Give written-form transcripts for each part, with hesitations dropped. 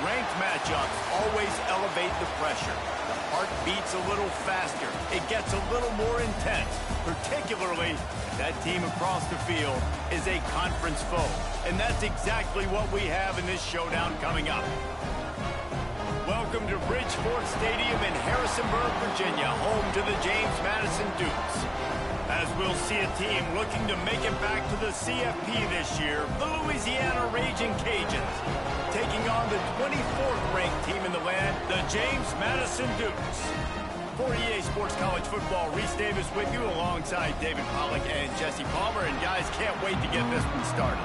Ranked matchups always elevate the pressure. The heart beats a little faster. It gets a little more intense, particularly if that team across the field is a conference foe. And that's exactly what we have in this showdown coming up. Welcome to Bridgeport Stadium in Harrisonburg, Virginia, home to the James Madison Dukes. As we'll see a team looking to make it back to the CFP this year, the Louisiana Raging Cajuns, taking on the 24th ranked team in the land, the James Madison Dukes. For EA Sports College Football, Reese Davis with you alongside David Pollack and Jesse Palmer. And guys, can't wait to get this one started.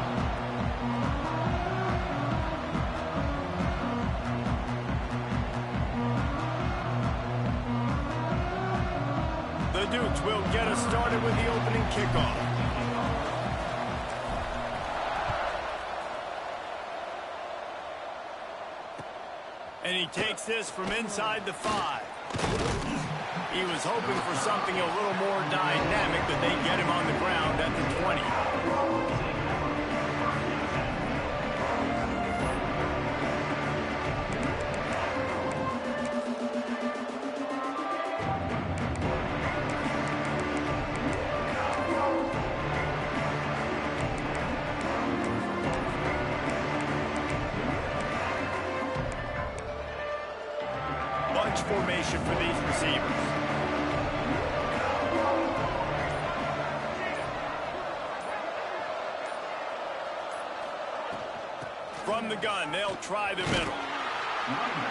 The Dukes will get us started with the opening kickoff. And he takes this from inside the 5. He was hoping for something a little more dynamic, but they get him on the ground at the 20. Formation for these receivers. From the gun, they'll try the middle.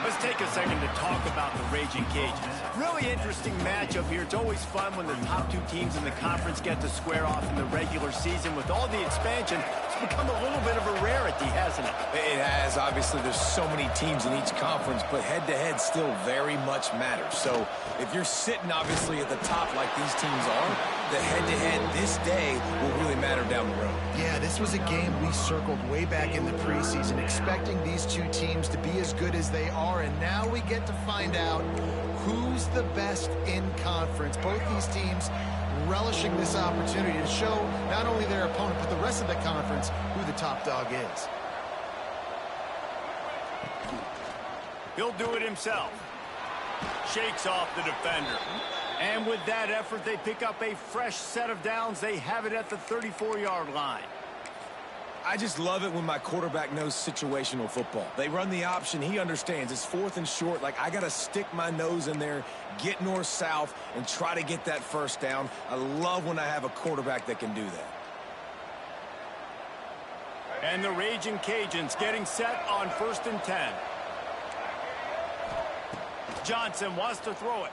Let's take a second to talk about the Raging Cajuns. Really interesting matchup here. It's always fun when the top two teams in the conference get to square off in the regular season. With all the expansion, it's become a little bit of a rarity, hasn't it? It has. Obviously, there's so many teams in each conference, but head-to-head still very much matters. So if you're sitting, obviously, at the top like these teams are, the head-to-head this day will really matter down the road. Yeah, this was a game we circled way back in the preseason, expecting these two teams to be as good as they are, and now we get to find out who's the best in conference. Both these teams relishing this opportunity to show not only their opponent, but the rest of the conference who the top dog is. He'll do it himself. Shakes off the defender. And with that effort, they pick up a fresh set of downs. They have it at the 34-yard line. I just love it when my quarterback knows situational football. They run the option. He understands. It's 4th and short. Like, I got to stick my nose in there, get north-south, and try to get that first down. I love when I have a quarterback that can do that. And the Raging Cajuns getting set on 1st and 10. Johnson wants to throw it.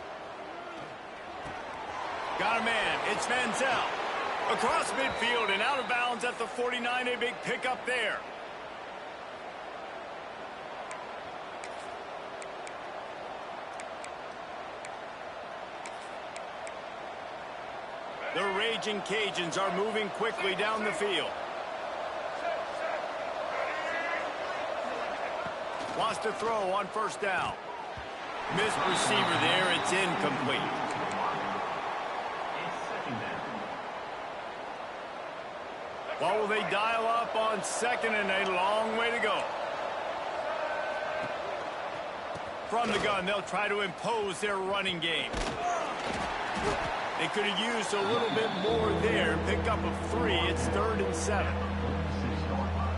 Got a man. It's Manziel. Across midfield and out of bounds at the 49. A big pickup there. The Raging Cajuns are moving quickly down the field. Wants to throw on 1st down. Missed receiver there. It's incomplete. What will they dial up on 2nd and a long way to go? From the gun, they'll try to impose their running game. They could have used a little bit more there and pick up a 3. It's 3rd and 7.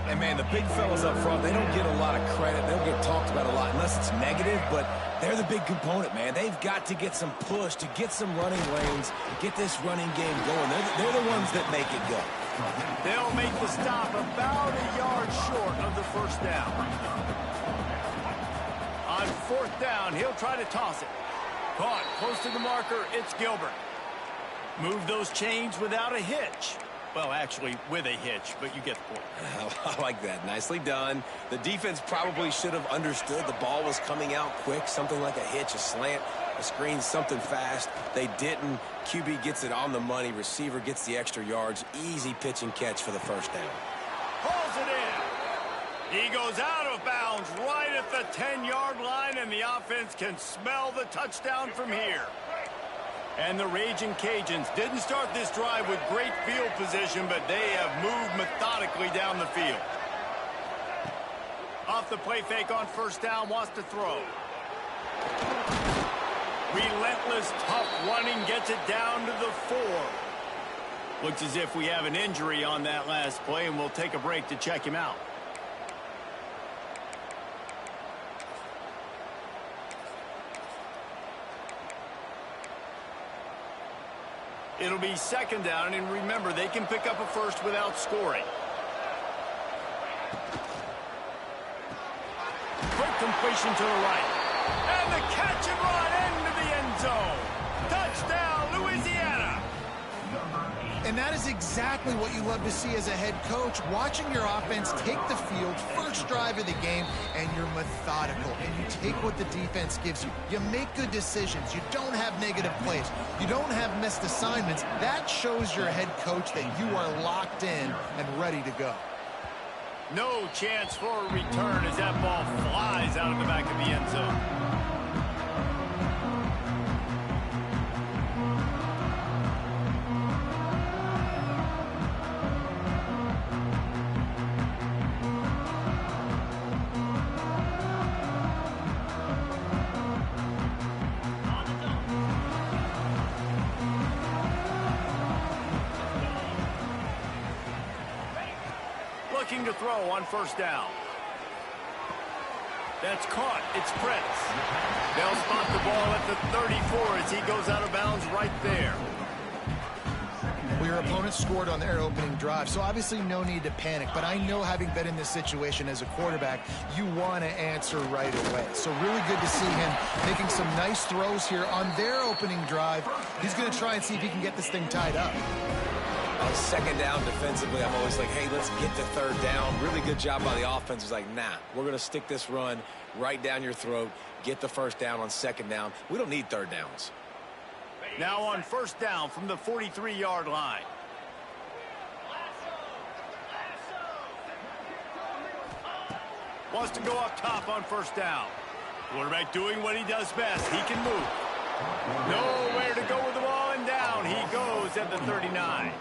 And, man, the big fellas up front, they don't get a lot of credit. They don't get talked about a lot unless it's negative, but they're the big component, man. They've got to get some push, to get some running lanes, get this running game going. They're the ones that make it go. They'll make the stop about a yard short of the 1st down. On 4th down, he'll try to toss it. Caught close to the marker, it's Gilbert. Move those chains without a hitch. Well, actually, with a hitch, but you get the point. I like that. Nicely done. The defense probably should have understood the ball was coming out quick, something like a hitch, a slant, a screen, something fast. They didn't. QB gets it on the money. Receiver gets the extra yards. Easy pitch and catch for the 1st down. Pulls it in. He goes out of bounds right at the 10-yard line, and the offense can smell the touchdown from here. And the Raging Cajuns didn't start this drive with great field position, but they have moved methodically down the field. Off the play fake on first down, wants to throw. Relentless, tough running, gets it down to the 4. Looks as if we have an injury on that last play, and we'll take a break to check him out. It'll be second down, and remember, they can pick up a first without scoring. Quick completion to the right. And the catch and run into the end zone. Touchdown, Louisiana. And that is exactly what you love to see as a head coach, watching your offense take the field, first drive of the game, and you're methodical, and you take what the defense gives you. You make good decisions. You don't have negative plays. You don't have missed assignments. That shows your head coach that you are locked in and ready to go. No chance for a return as that ball flies out of the back of the end zone. Looking to throw on first down. That's caught. It's Prince. They'll spot the ball at the 34 as he goes out of bounds right there. Well, your opponent scored on their opening drive, so obviously no need to panic. But I know, having been in this situation as a quarterback, you want to answer right away. So really good to see him making some nice throws here on their opening drive. He's going to try and see if he can get this thing tied up. On second down defensively, I'm always like, hey, let's get to third down. Really good job by the offense. It's like, nah, we're going to stick this run right down your throat, get the first down on second down. We don't need third downs. Now on first down from the 43-yard line. Wants to go up top on first down. Quarterback doing what he does best. He can move. Nowhere to go with the ball, and down he goes at the 39.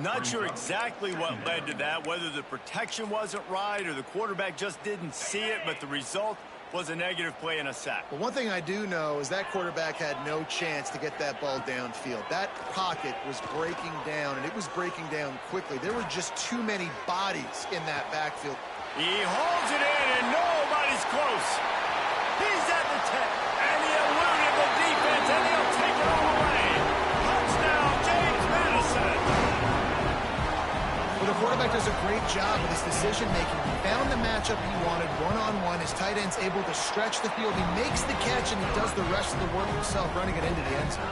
Not sure exactly what led to that, whether the protection wasn't right or the quarterback just didn't see it, but the result was a negative play and a sack. Well, one thing I do know is that quarterback had no chance to get that ball downfield. That pocket was breaking down, and it was breaking down quickly. There were just too many bodies in that backfield. He holds it in, and nobody's close. He's at the 10, and he eluded the defense, and he'll take it all away. Touchdown, James Madison. Well, the quarterback does a great job with his decision-making. He found the matchup he wanted, one-on-one. His tight end's able to stretch the field. He makes the catch, and he does the rest of the work himself, running it into the end zone.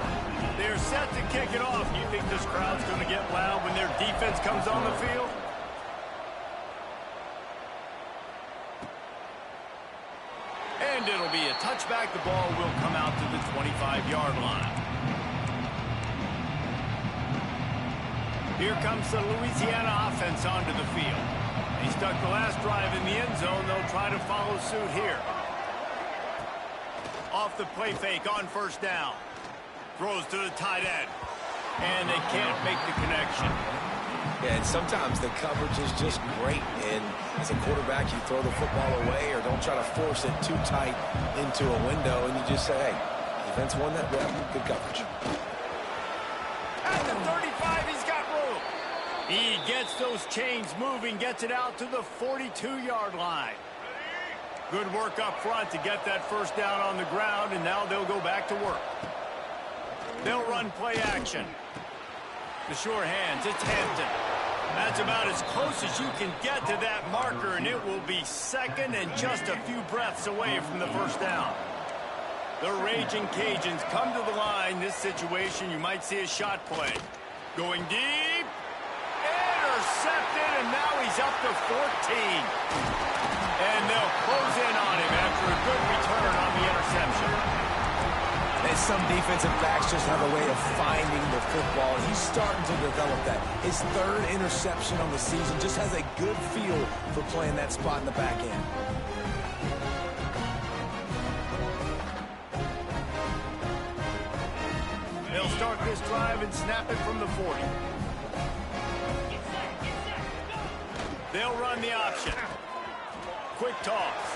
They're set to kick it off. You think this crowd's going to get loud when their defense comes on the field? And it'll be a touchback. The ball will come out to the 25-yard line. Here comes the Louisiana offense onto the field. He stuck the last drive in the end zone. They'll try to follow suit here. Off the play fake on first down. Throws to the tight end. And they can't make the connection. Yeah, and sometimes the coverage is just great. And as a quarterback, you throw the football away or don't try to force it too tight into a window. And you just say, hey, defense won that rep. Good coverage. At the 35, he's got room. He gets those chains moving, gets it out to the 42-yard line. Good work up front to get that first down on the ground, and now they'll go back to work. They'll run play action. The sure hands, it's Hampton. That's about as close as you can get to that marker, and it will be second and just a few breaths away from the first down. The Raging Cajuns come to the line. This situation, you might see a shot play. Going deep. Intercepted, and now he's up to 14. And they'll close in on him after a good return on the interception. And some defensive backs just have a way of finding the football. He's starting to develop that. His third interception on the season, just has a good feel for playing that spot in the back end. They'll start this drive and snap it from the 40. They'll run the option. quick toss.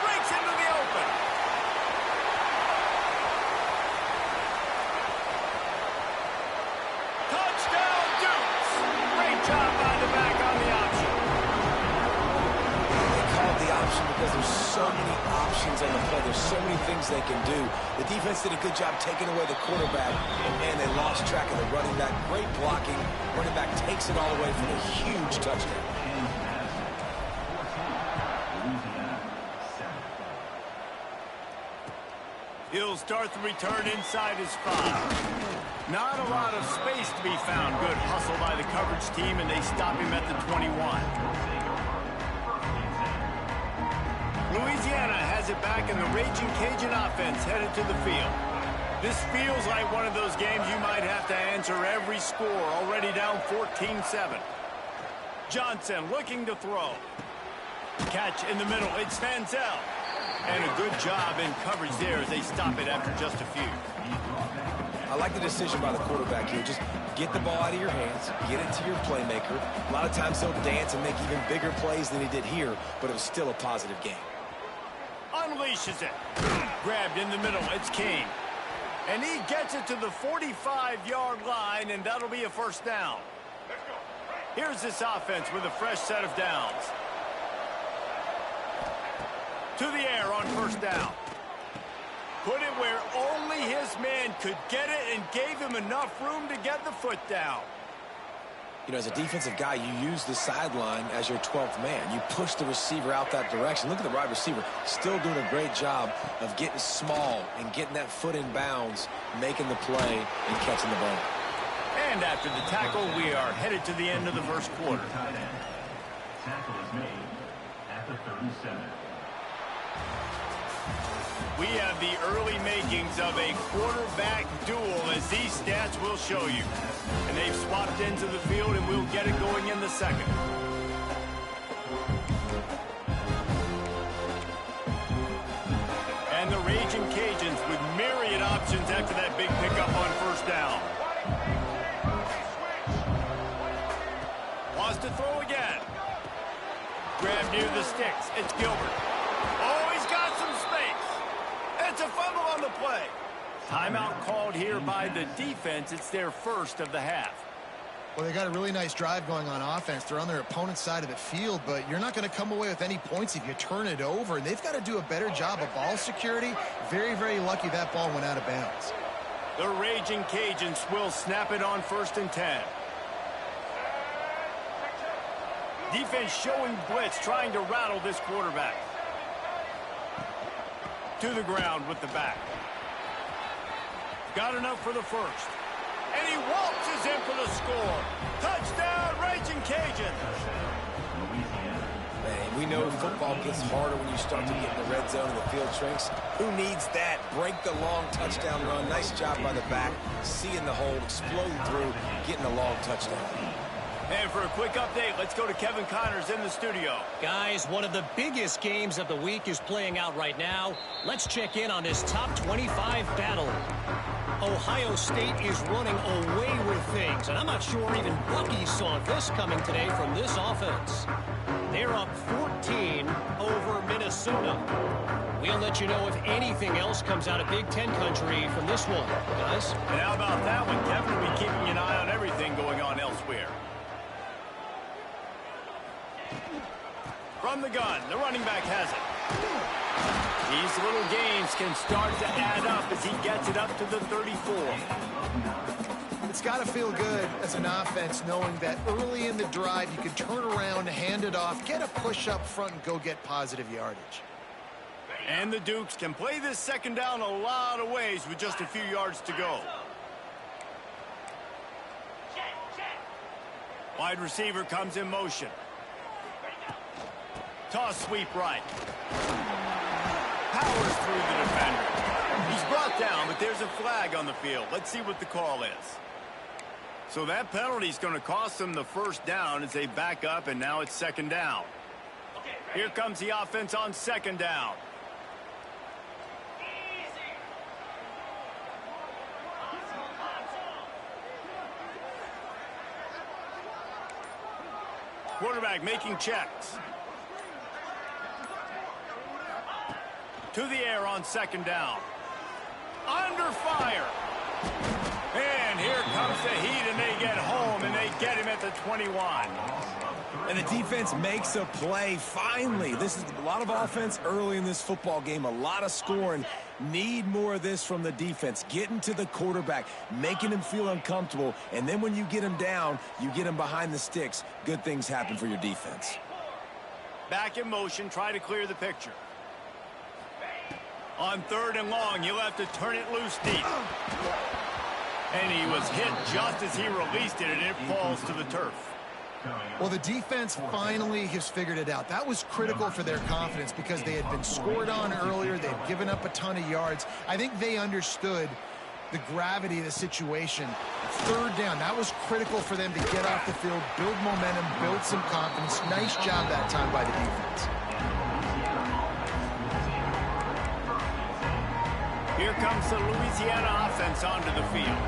Breaks into the open. Touchdown, Dukes. Great job by the back on the option. They call it the option because there's so many options on the play. There's so many things they can do. The defense did a good job taking away the quarterback, and they lost track of the running back. Great blocking. Running back takes it all away for a huge touchdown. He'll start the return inside his 5. Not a lot of space to be found. Good hustle by the coverage team, and they stop him at the 21. Louisiana has it back, and the Raging Cajun offense headed to the field. This feels like one of those games you might have to answer every score. Already down 14-7. Johnson looking to throw. Catch in the middle. It's Manziel. And a good job in coverage there as they stop it after just a few. I like the decision by the quarterback here. Just get the ball out of your hands, get it to your playmaker. A lot of times he'll dance and make even bigger plays than he did here, but it was still a positive game. Unleashes it. Grabbed in the middle. It's Kane. And he gets it to the 45-yard line, and that'll be a first down. Here's this offense with a fresh set of downs. To the air on first down. Put it where only his man could get it and gave him enough room to get the foot down. You know, as a defensive guy, you use the sideline as your 12th man. You push the receiver out that direction. Look at the wide receiver. Still doing a great job of getting small and getting that foot in bounds, making the play, and catching the ball. And after the tackle, we are headed to the end of the first quarter. Tackle is made at the 37. We have the early makings of a quarterback duel, as these stats will show you. And they've swapped into the field, and we'll get it going in the second. And the Raging Cajuns with myriad options after that big pickup on first down. Wants to throw again. Grab near the sticks. It's Gilbert. Oh, he's got some space. It's a fumble on the play. Timeout called here by the defense. It's their first of the half. Well, they got a really nice drive going on offense. They're on their opponent's side of the field, but you're not going to come away with any points if you turn it over. And they've got to do a better job of ball security. Very, very lucky that ball went out of bounds. The Raging Cajuns will snap it on 1st and 10. Defense showing blitz, trying to rattle this quarterback. To the ground with the back. Got enough for the first. And he waltzes in for the score. Touchdown, Raging Cajuns. Man, we know football gets harder when you start to get in the red zone and the field shrinks. Who needs that? Break the long touchdown run. Nice job by the back. Seeing the hole, exploding through, getting a long touchdown. And for a quick update, let's go to Kevin Connors in the studio. Guys, one of the biggest games of the week is playing out right now. Let's check in on this top 25 battle. Ohio State is running away with things, and I'm not sure even Bucky saw this coming today from this offense. They're up 14 over Minnesota. We'll let you know if anything else comes out of Big Ten country from this one, guys. And how about that one? Kevin will be keeping an eye on everything going on elsewhere. From the gun, the running back has it. These little gains can start to add up as he gets it up to the 34. It's got to feel good as an offense knowing that early in the drive you can turn around, hand it off, get a push up front, and go get positive yardage. And the Dukes can play this second down a lot of ways with just a few yards to go. Wide receiver comes in motion. Toss sweep right. Powers through the defender. He's brought down, but there's a flag on the field. Let's see what the call is. So that penalty is going to cost them the first down as they back up, and now it's second down. Here comes the offense on second down. Quarterback making checks. To the air on second down. Under fire. And here comes the heat, and they get home, and they get him at the 21. And the defense makes a play, finally. This is a lot of offense early in this football game, a lot of scoring. Need more of this from the defense. Getting to the quarterback, making him feel uncomfortable, and then when you get him down, you get him behind the sticks. Good things happen for your defense. Back in motion, try to clear the picture. On third and long, you'll have to turn it loose deep. And he was hit just as he released it, and it falls to the turf. Well, the defense finally has figured it out. That was critical for their confidence because they had been scored on earlier. They had given up a ton of yards. I think they understood the gravity of the situation. Third down, that was critical for them to get off the field, build momentum, build some confidence. Nice job that time by the defense. Here comes the Louisiana offense onto the field.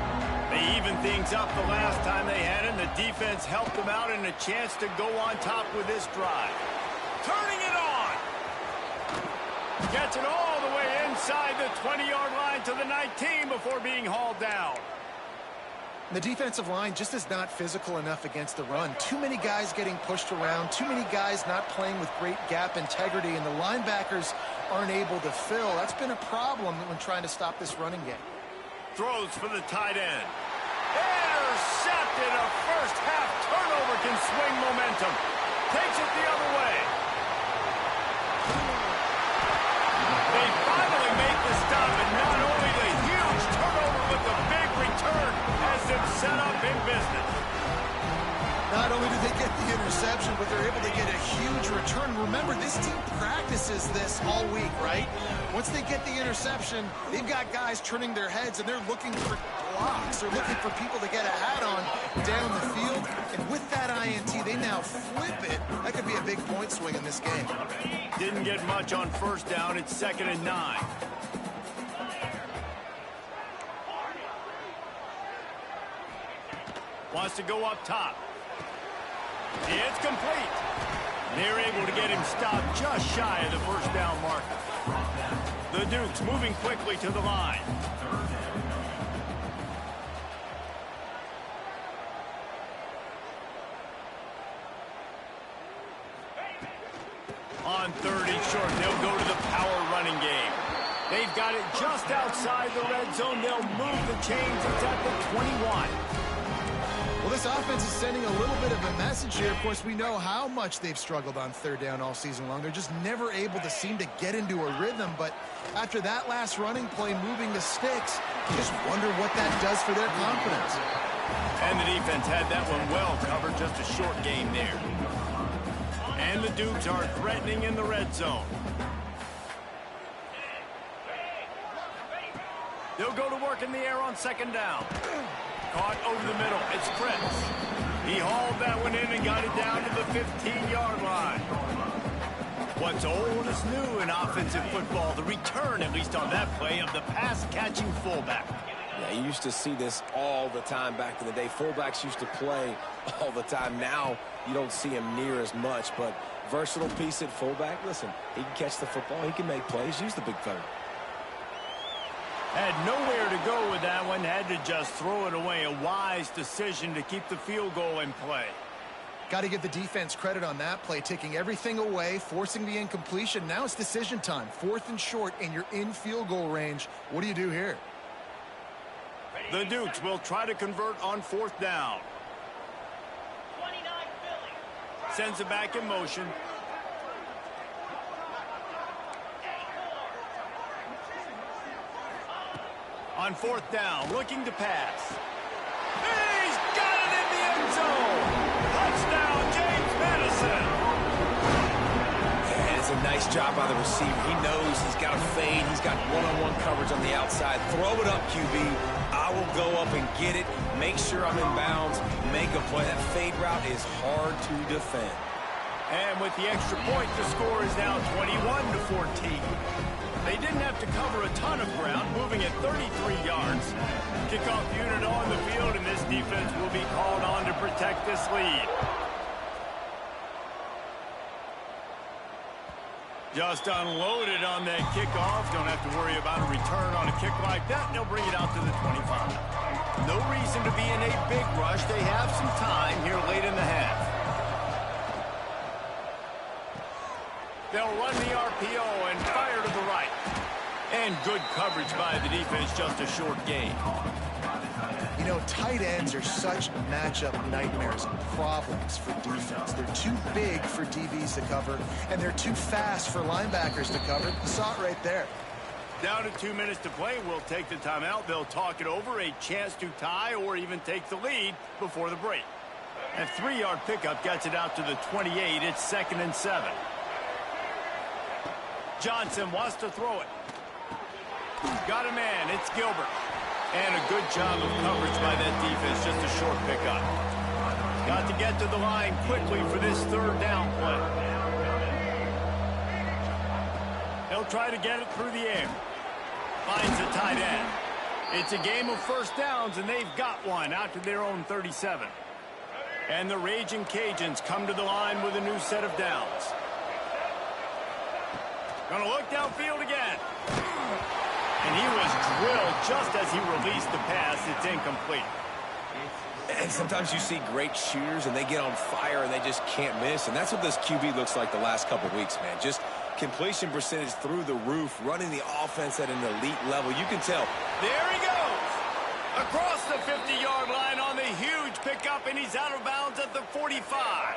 They evened things up the last time they had it, and the defense helped them out and a chance to go on top with this drive. Turning it on. Gets it all the way inside the 20-yard line to the 19 before being hauled down. The defensive line just is not physical enough against the run. Too many guys getting pushed around, too many guys not playing with great gap integrity, and the linebackers aren't able to fill. That's been a problem when trying to stop this running game. Throws for the tight end. Intercepted. A first-half turnover can swing momentum. Takes it the other way. They finally make the stop, and not only the huge turnover, but the big return has them set up in business. Not only do they get the interception, but they're able to get a huge return. Remember, this team practices this all week, right? Once they get the interception, they've got guys turning their heads, and they're looking for blocks. They're looking for people to get a hat on down the field. And with that INT, they now flip it. That could be a big point swing in this game. Didn't get much on first down. It's 2nd and 9. Wants to go up top. It's complete. They're able to get him stopped just shy of the first down marker. The Dukes moving quickly to the line. On 30 short, they'll go to the power running game. They've got it just outside the red zone. They'll move the chains. It's at the 21. Well, this offense is sending a little bit of a message here. Of course, we know how much they've struggled on third down all season long. They're just never able to seem to get into a rhythm. But after that last running play, moving the sticks, you just wonder what that does for their confidence. And the defense had that one well covered. Just a short game there. And the Dukes are threatening in the red zone. They'll go to work in the air on second down. Caught over the middle. It's Prince. He hauled that one in and got it down to the 15-yard line. What's old is new in offensive football. The return, at least on that play, of the pass-catching fullback. Yeah, you used to see this all the time back in the day. Fullbacks used to play all the time. Now you don't see him near as much, but versatile piece at fullback. Listen, he can catch the football. He can make plays. Use the big fella. Had nowhere to go with that one. Had to just throw it away. A wise decision to keep the field goal in play. Got to give the defense credit on that play, taking everything away, forcing the incompletion. Now it's decision time. 4th and short, and you're in field goal range. What do you do here? The Dukes will try to convert on 4th down. Sends it back in motion. On 4th down, looking to pass. He's got it in the end zone. Touchdown, James Madison. And it's a nice job by the receiver. He knows he's got a fade. He's got one-on-one coverage on the outside. Throw it up, QB. I will go up and get it. Make sure I'm in bounds. Make a play. That fade route is hard to defend. And with the extra point, the score is now 21-14. They didn't have to cover a ton of ground, moving at 33 yards. Kickoff unit on the field, and this defense will be called on to protect this lead. Just unloaded on that kickoff. Don't have to worry about a return on a kick like that. They'll bring it out to the 25. No reason to be in a big rush. They have some time here late in the half. They'll run the RPO and fire to the right. And good coverage by the defense, just a short gain. You know, tight ends are such matchup nightmares and problems for defense. They're too big for DBs to cover, and they're too fast for linebackers to cover. You saw it right there. Down to 2 minutes to play. We'll take the timeout. They'll talk it over. A chance to tie or even take the lead before the break. A 3-yard pickup gets it out to the 28. It's 2nd and 7. Johnson wants to throw it. Got a man. It's Gilbert. And a good job of coverage by that defense. Just a short pickup. Got to get to the line quickly for this 3rd down play. He'll try to get it through the air. Finds the tight end. It's a game of first downs, and they've got one out to their own 37. And the Raging Cajuns come to the line with a new set of downs. Gonna look downfield again. And he was drilled just as he released the pass. It's incomplete. And sometimes you see great shooters, and they get on fire, and they just can't miss. And that's what this QB looks like the last couple weeks, man. Just completion percentage through the roof, running the offense at an elite level. You can tell. There he goes. Across the 50-yard line on the huge pickup, and he's out of bounds at the 45.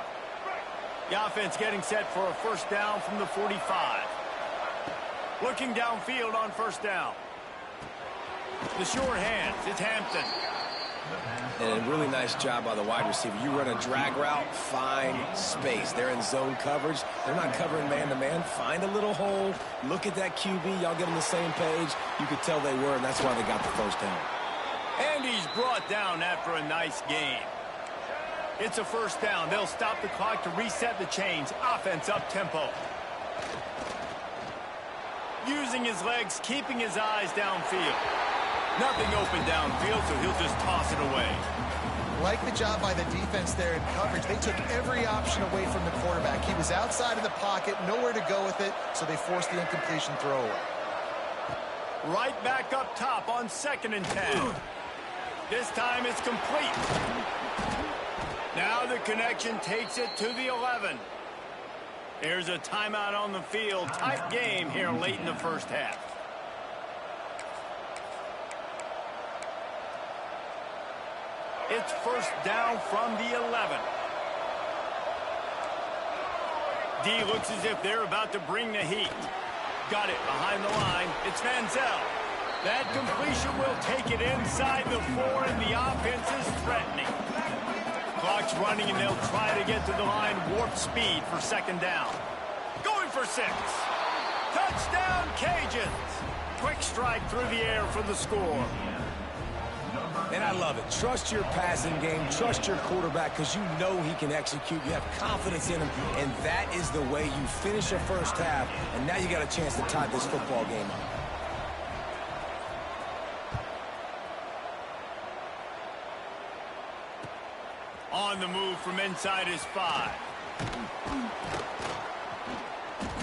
The offense getting set for a first down from the 45. Looking downfield on first down. The short hands. It's Hampton. And a really nice job by the wide receiver. You run a drag route, find space. They're in zone coverage. They're not covering man-to-man. Find a little hole. Look at that QB. Y'all get on the same page. You could tell they were, and that's why they got the first down. And he's brought down after a nice gain. It's a first down. They'll stop the clock to reset the chains. Offense up-tempo. Using his legs, keeping his eyes downfield. Nothing open downfield, so he'll just toss it away. Like the job by the defense there in coverage. They took every option away from the quarterback. He was outside of the pocket, nowhere to go with it, so they forced the incompletion throwaway. Right back up top on 2nd and 10. This time it's complete. Now the connection takes it to the 11. There's a timeout on the field. Tight game here late in the first half. It's first down from the 11. D looks as if they're about to bring the heat. Got it behind the line. It's Manziel. That completion will take it inside the 4, and the offense is threatening. Clock's running, and they'll try to get to the line warp speed for 2nd down. Going for 6. Touchdown, Cajuns. Quick strike through the air for the score. And I love it. Trust your passing game. Trust your quarterback, because you know he can execute. You have confidence in him, and that is the way you finish a first half. And now you got a chance to tie this football game up. On the move from inside his 5.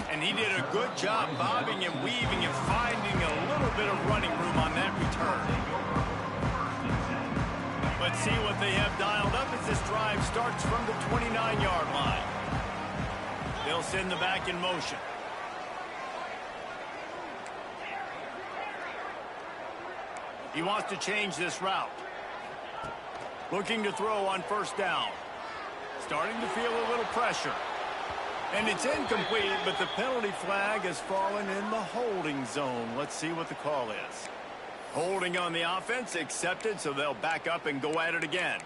And he did a good job bobbing and weaving and finding a little bit of running room on that return. Let's see what they have dialed up as this drive starts from the 29-yard line. They'll send the back in motion. He wants to change this route. Looking to throw on first down. Starting to feel a little pressure. And it's incomplete, but the penalty flag has fallen in the holding zone. Let's see what the call is. Holding on the offense, accepted, so they'll back up and go at it again.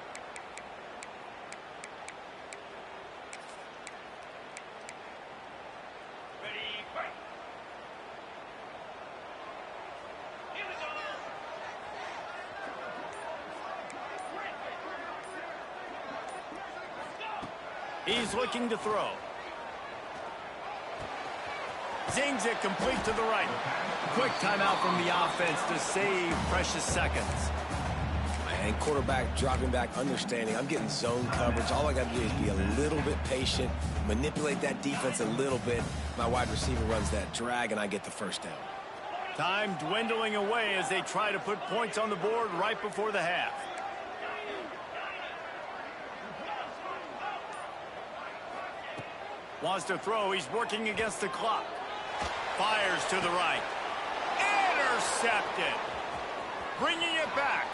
He's looking to throw. Zings it complete to the right. Quick timeout from the offense to save precious seconds. and quarterback dropping back, understanding I'm getting zone coverage. All I got to do is be a little bit patient, manipulate that defense a little bit. My wide receiver runs that drag, and I get the first down. Time dwindling away as they try to put points on the board right before the half. Wants to throw. He's working against the clock. Fires to the right. Intercepted. Bringing it back.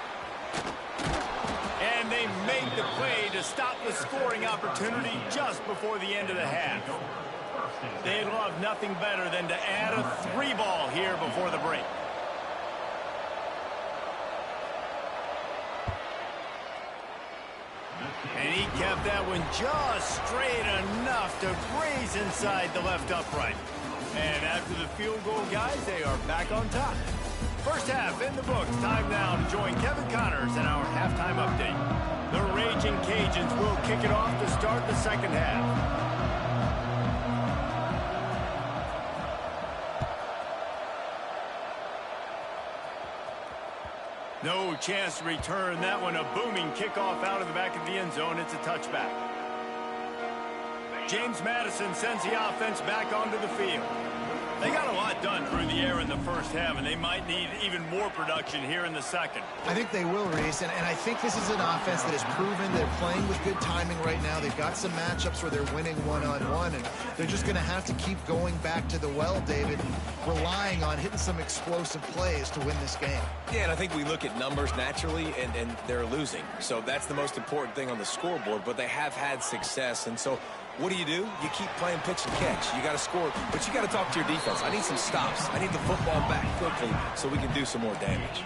And they make the play to stop the scoring opportunity just before the end of the half. They'd love nothing better than to add a 3-ball here before the break. And he kept that one just straight enough to graze inside the left upright. And after the field goal, guys, they are back on top. First half in the books. Time now to join Kevin Connors in our halftime update. The Raging Cajuns will kick it off to start the second half. No chance to return that one. A booming kickoff out of the back of the end zone. It's a touchback. James Madison sends the offense back onto the field. They got a lot done through the air in the first half, and they might need even more production here in the second. I think they will, Reese, and I think this is an offense that has proven they're playing with good timing right now. They've got some matchups where they're winning one-on-one, and they're just going to have to keep going back to the well, David, relying on hitting some explosive plays to win this game. Yeah, and I think we look at numbers naturally, and they're losing. So that's the most important thing on the scoreboard, but they have had success, and so what do? You keep playing pitch and catch. You got to score, but you got to talk to your defense. I need some stops. I need the football back quickly so we can do some more damage.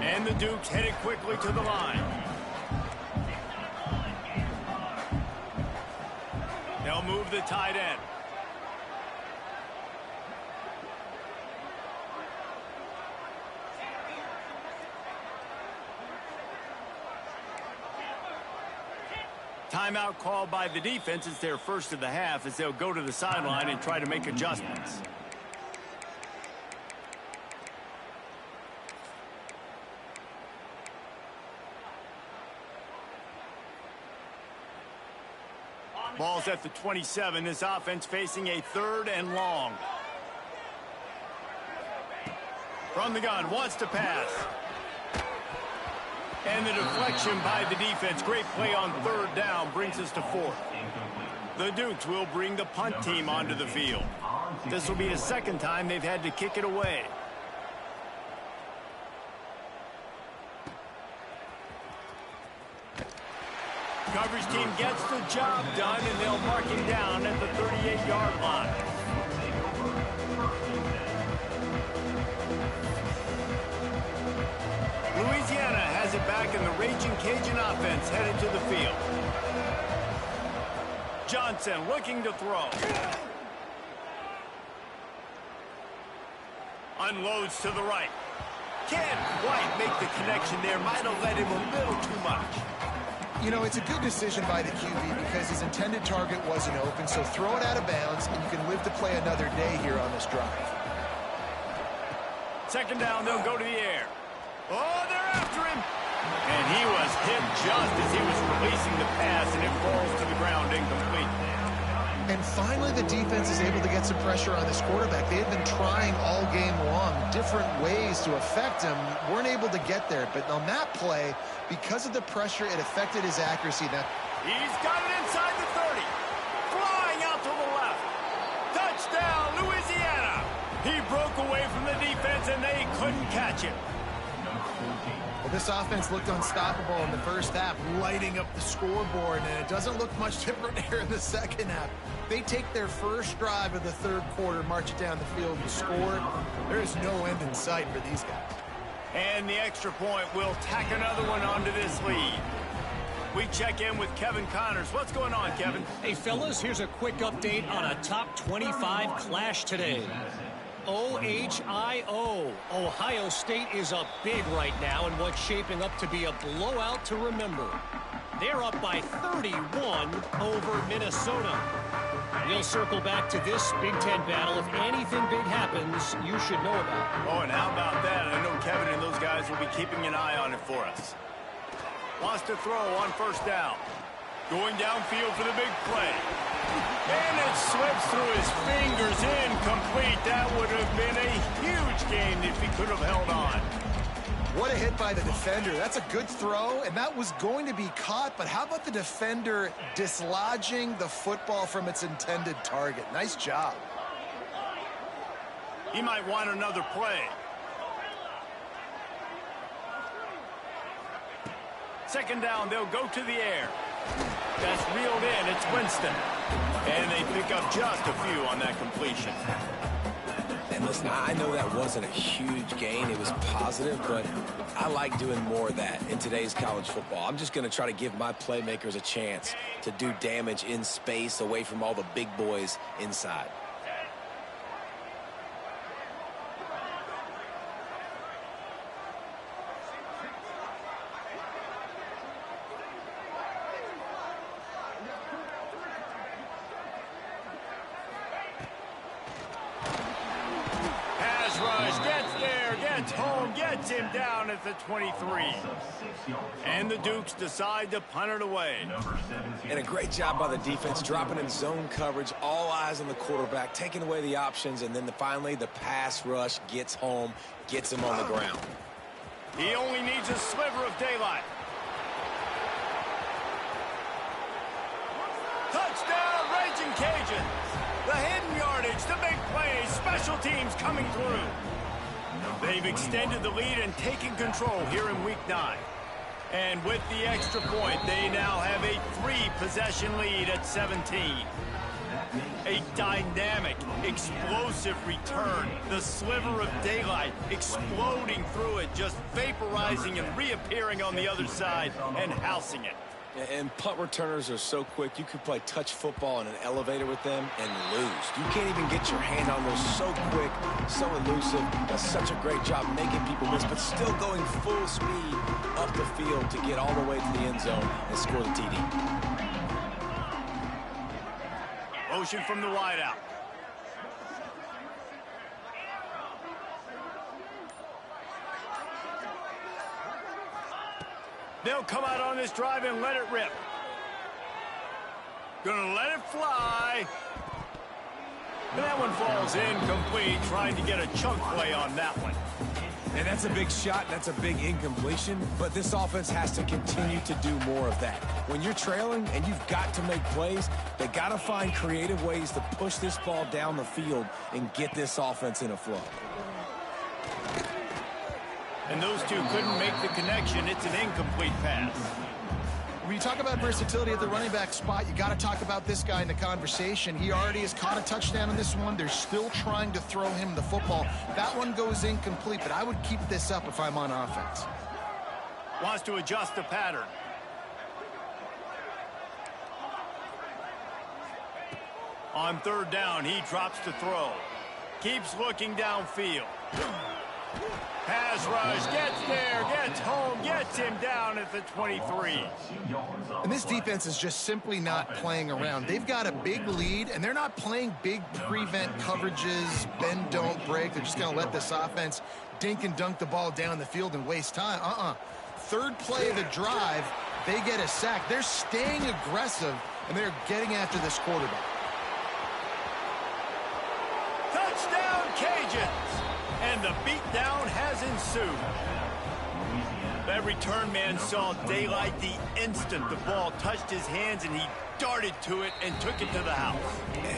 And the Dukes headed quickly to the line. They'll move the tight end. Timeout called by the defense. It's their first of the half as they'll go to the sideline and try to make adjustments. Ball's at the 27. This offense facing a 3rd and long. From the gun, wants to pass. And the deflection by the defense. Great play on 3rd down brings us to 4th. The Dukes will bring the punt team onto the field. This will be the second time they've had to kick it away. Coverage team gets the job done, and they'll mark him down at the 38-yard line. Louisiana has it back, and the Raging Cajun offense headed to the field. Johnson looking to throw. Unloads to the right. Can't quite make the connection there. Might have led him a little too much. You know, it's a good decision by the QB because his intended target wasn't open, so throw it out of bounds, and you can live to play another day here on this drive. Second down, they'll go to the air. Oh, they're after him. And he was hit just as he was releasing the pass, and it falls to the ground incomplete. And finally, the defense is able to get some pressure on this quarterback. They had been trying all game long, different ways to affect him. Weren't able to get there. But on that play, because of the pressure, it affected his accuracy. Now, he's got it inside the 30. Flying out to the left. Touchdown, Louisiana. He broke away from the defense, and they couldn't catch him. Well, this offense looked unstoppable in the first half, lighting up the scoreboard, and it doesn't look much different here in the second half. They take their first drive of the 3rd quarter, march it down the field and score. There is no end in sight for these guys. And the extra point will tack another one onto this lead. We check in with Kevin Connors. What's going on, Kevin? Hey, fellas, here's a quick update on a top 25 clash today. OHIO. Ohio State is up big right now in what's shaping up to be a blowout to remember. They're up by 31 over Minnesota. We'll circle back to this Big Ten battle. If anything big happens, you should know about it. Oh, and how about that? I know Kevin and those guys will be keeping an eye on it for us. Wants to throw on first down. Going downfield for the big play. And it slips through his fingers, incomplete. That would have been a huge gain if he could have held on. What a hit by the defender. That's a good throw, and that was going to be caught, but how about the defender dislodging the football from its intended target? Nice job. He might want another play. Second down, they'll go to the air. That's reeled in. It's Winston. And they pick up just a few on that completion. And listen, I know that wasn't a huge gain. It was positive, but I like doing more of that in today's college football. I'm just going to try to give my playmakers a chance to do damage in space away from all the big boys inside. Gets him down at the 23. And the Dukes decide to punt it away. And a great job by the defense, dropping in zone coverage, all eyes on the quarterback, taking away the options, and then finally the pass rush gets home, gets him on the ground. He only needs a sliver of daylight. Touchdown, Raging Cajuns. The hidden yardage, the big plays, special teams coming through. They've extended the lead and taken control here in Week 9. And with the extra point, they now have a 3-possession lead at 17. A dynamic, explosive return. The sliver of daylight exploding through it, just vaporizing and reappearing on the other side and housing it. And punt returners are so quick, you could play touch football in an elevator with them and lose. You can't even get your hand on those. So quick, so elusive. Does such a great job making people miss, but still going full speed up the field to get all the way to the end zone and score the TD. Motion from the wideout. They'll come out on this drive and let it rip. Gonna let it fly. And that one falls incomplete, trying to get a chunk play on that one. And that's a big shot, that's a big incompletion, but this offense has to continue to do more of that. When you're trailing and you've got to make plays, they got to find creative ways to push this ball down the field and get this offense in a flow. And those two couldn't make the connection. It's an incomplete pass. When you talk about versatility at the running back spot, you got to talk about this guy in the conversation. He already has caught a touchdown on this one. They're still trying to throw him the football. That one goes incomplete, but I would keep this up if I'm on offense. Wants to adjust the pattern. On third down, he drops to throw. Keeps looking downfield. Pass rush, gets there, gets home, gets him down at the 23. And this defense is just simply not playing around. They've got a big lead, and they're not playing big prevent coverages, bend, don't break. They're just going to let this offense dink and dunk the ball down the field and waste time. Third play of the drive, they get a sack. They're staying aggressive, and they're getting after this quarterback. Touchdown, Cajuns! And the beatdown has ensued. That return man saw daylight the instant the ball touched his hands, and he darted to it and took it to the house.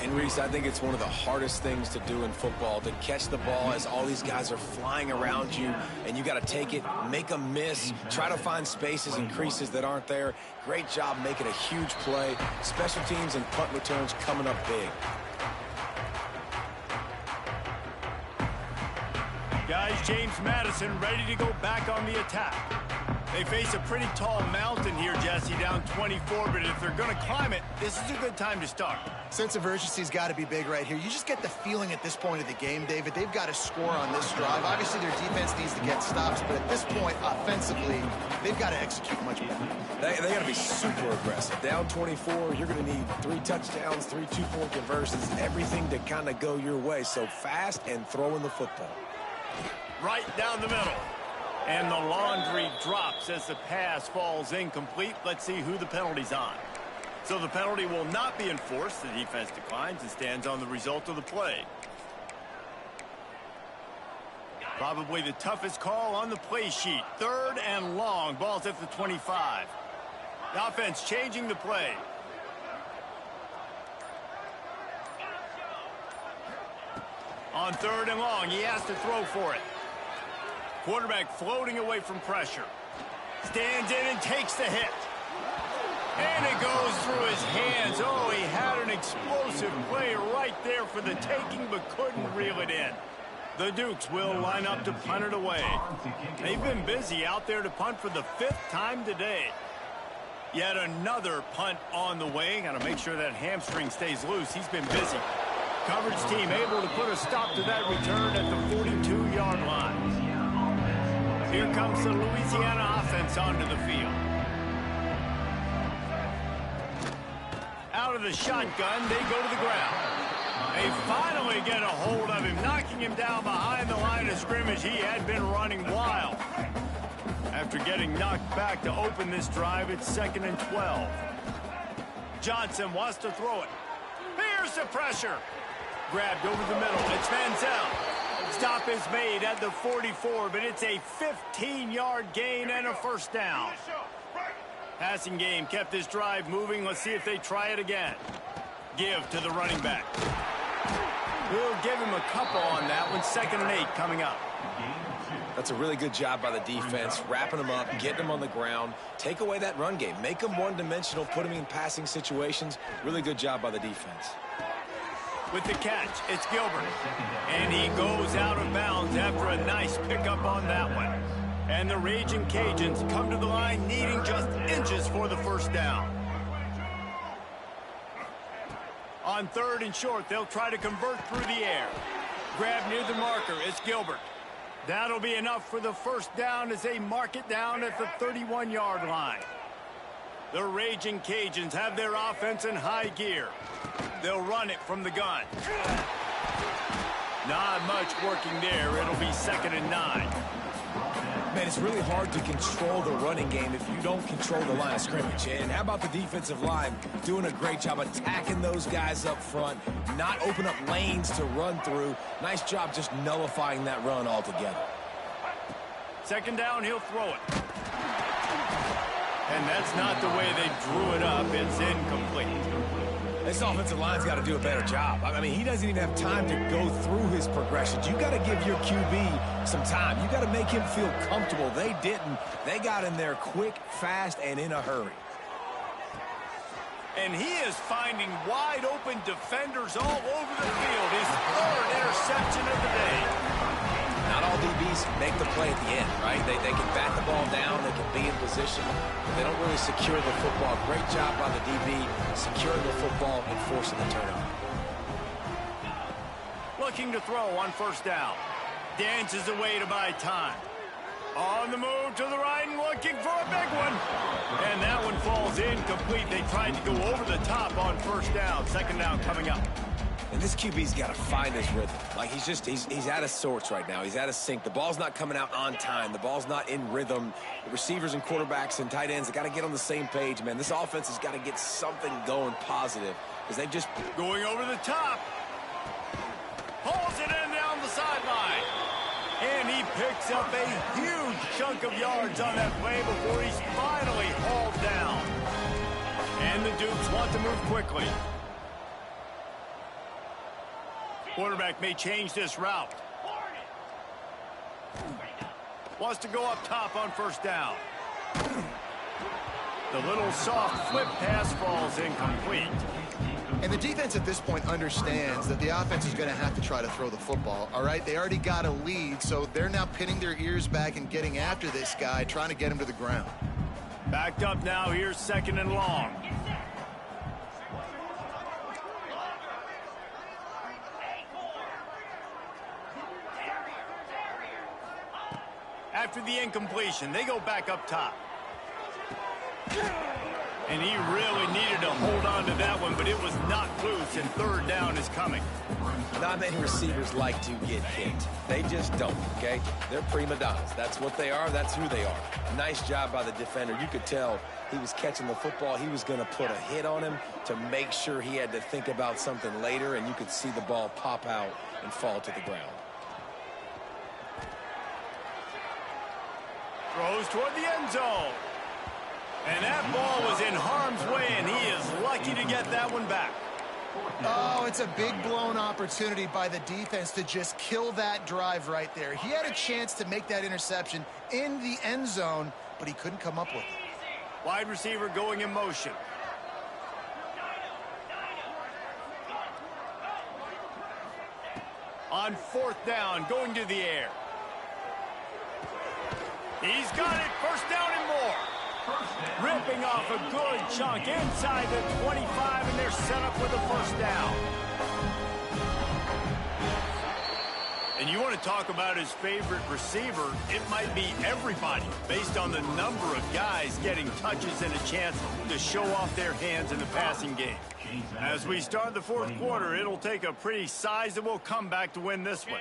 And Reese, I think it's one of the hardest things to do in football, to catch the ball as all these guys are flying around you, and you got to take it, make them miss, try to find spaces and creases that aren't there. Great job making a huge play. Special teams and punt returns coming up big. Guys, James Madison ready to go back on the attack. They face a pretty tall mountain here, Jesse, down 24, but if they're going to climb it, this is a good time to start. Sense of urgency's got to be big right here. You just get the feeling at this point of the game, David, they've got to score on this drive. Obviously, their defense needs to get stops, but at this point, offensively, they've got to execute much better. They got to be super aggressive. Down 24, you're going to need 3 touchdowns, 3 two-point conversions, everything to kind of go your way. So fast and throwing the football. Right down the middle. And the laundry drops as the pass falls incomplete. Let's see who the penalty's on. So the penalty will not be enforced. The defense declines and stands on the result of the play. Probably the toughest call on the play sheet. 3rd and long. Ball's at the 25. The offense changing the play. On 3rd and long, he has to throw for it. Quarterback floating away from pressure. Stands in and takes the hit. And it goes through his hands. Oh, he had an explosive play right there for the taking, but couldn't reel it in. The Dukes will line up to punt it away. They've been busy out there to punt for the 5th time today. Yet another punt on the way. Got to make sure that hamstring stays loose. He's been busy. Coverage team able to put a stop to that return at the 42-yard line. Here comes the Louisiana offense onto the field. Out of the shotgun, they go to the ground. They finally get a hold of him, knocking him down behind the line of scrimmage. He had been running wild. After getting knocked back to open this drive, it's 2nd and 12. Johnson wants to throw it. Here's the pressure. Grabbed over the middle. It's Manziel. Stop is made at the 44, but it's a 15-yard gain and a 1st down. Passing game kept this drive moving. Let's see if they try it again. Give to the running back. We'll give him a couple on that one. 2nd and 8 coming up. That's a really good job by the defense, wrapping them up, getting them on the ground. Take away that run game. Make them one-dimensional, put them in passing situations. Really good job by the defense. With the catch, it's Gilbert. And he goes out of bounds after a nice pickup on that one. And the Raging Cajuns come to the line needing just inches for the 1st down. On 3rd and short, they'll try to convert through the air. Grab near the marker, it's Gilbert. That'll be enough for the 1st down as they mark it down at the 31-yard line. The Raging Cajuns have their offense in high gear. They'll run it from the gun. Not much working there. It'll be 2nd and 9. Man, it's really hard to control the running game if you don't control the line of scrimmage. And how about the defensive line doing a great job attacking those guys up front, not open up lanes to run through. Nice job just nullifying that run altogether. 2nd down, he'll throw it. And that's not the way they drew it up. It's incomplete. This offensive line's got to do a better job. I mean, he doesn't even have time to go through his progressions. You got to give your QB some time. You got to make him feel comfortable. They didn't. They got in there quick, fast, and in a hurry. And he is finding wide open defenders all over the field. His 3rd interception of the day. Not all DBs make the play at the end, right? They can bat the ball down, they can be in position. They don't really secure the football. Great job by the DB securing the football and forcing the turnover. Looking to throw on 1st down. Dances away to buy time. On the move to the right and looking for a big one. And that one falls incomplete. They tried to go over the top on 1st down. 2nd down coming up. And this QB's got to find his rhythm. Like, he's out of sorts right now. He's out of sync. The ball's not coming out on time. The ball's not in rhythm. The receivers and quarterbacks and tight ends, they got to get on the same page, man. This offense has got to get something going positive because they've just... Going over the top. Pulls it in down the sideline. And he picks up a huge chunk of yards on that play before he's finally hauled down. And the Dukes want to move quickly. Quarterback may change this route. Wants to go up top on 1st down. The little soft flip pass falls incomplete. And the defense at this point understands that the offense is going to have to try to throw the football, all right? They already got a lead, so they're now pinning their ears back and getting after this guy, trying to get him to the ground. Backed up now, here's 2nd and long. After the incompletion, they go back up top. And he really needed to hold on to that one, but it was knocked loose, and third down is coming. Not many receivers like to get hit. They just don't, okay? They're prima donnas. That's what they are. That's who they are. Nice job by the defender. You could tell he was catching the football. He was going to put a hit on him to make sure he had to think about something later, and you could see the ball pop out and fall to the ground. Throws toward the end zone. And that ball was in harm's way, and he is lucky to get that one back. Oh, it's a big blown opportunity by the defense to just kill that drive right there. He had a chance to make that interception in the end zone, but he couldn't come up with it. Wide receiver going in motion. On fourth down, going to the air. He's got it, first down and more. Ripping off a good chunk inside the 25, and they're set up with a first down. And you want to talk about his favorite receiver, it might be everybody, based on the number of guys getting touches and a chance to show off their hands in the passing game. As we start the fourth quarter, it'll take a pretty sizable comeback to win this one.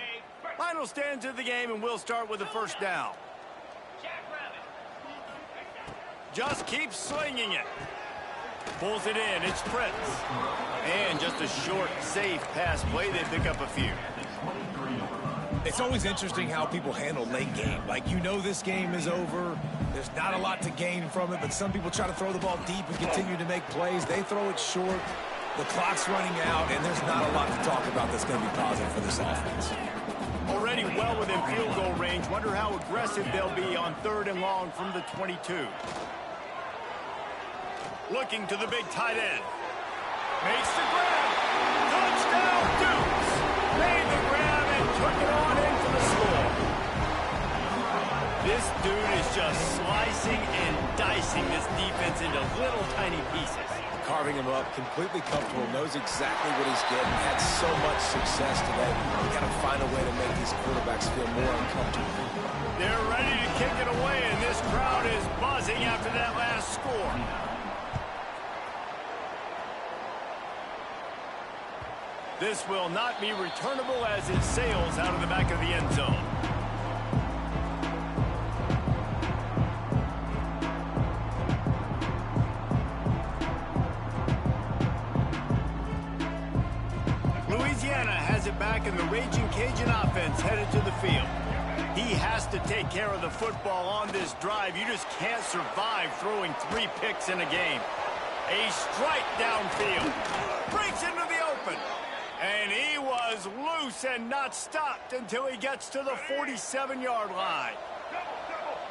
Final stands of the game, and we'll start with the first down. Just keeps slinging it. Pulls it in. It's Prince. And just a short, safe pass play. They pick up a few. It's always interesting how people handle late game. Like, you know this game is over. There's not a lot to gain from it, but some people try to throw the ball deep and continue to make plays. They throw it short. The clock's running out, and there's not a lot to talk about that's going to be positive for this offense. Already well within field goal range. Wonder how aggressive they'll be on third and long from the 22. Looking to the big tight end. Makes the grab. Touchdown, Dukes. Made the grab and took it on in for the score. This dude is just slicing and dicing this defense into little tiny pieces. Carving him up, completely comfortable, knows exactly what he's getting, had so much success today. You got to find a way to make these quarterbacks feel more uncomfortable. They're ready to kick it away, and this crowd is buzzing after that last score. This will not be returnable as it sails out of the back of the end zone. Louisiana has it back, and the Raging Cajun offense headed to the field. He has to take care of the football on this drive. You just can't survive throwing 3 picks in a game. A strike downfield. Breaks into the open. And he was loose and not stopped until he gets to the 47-yard line.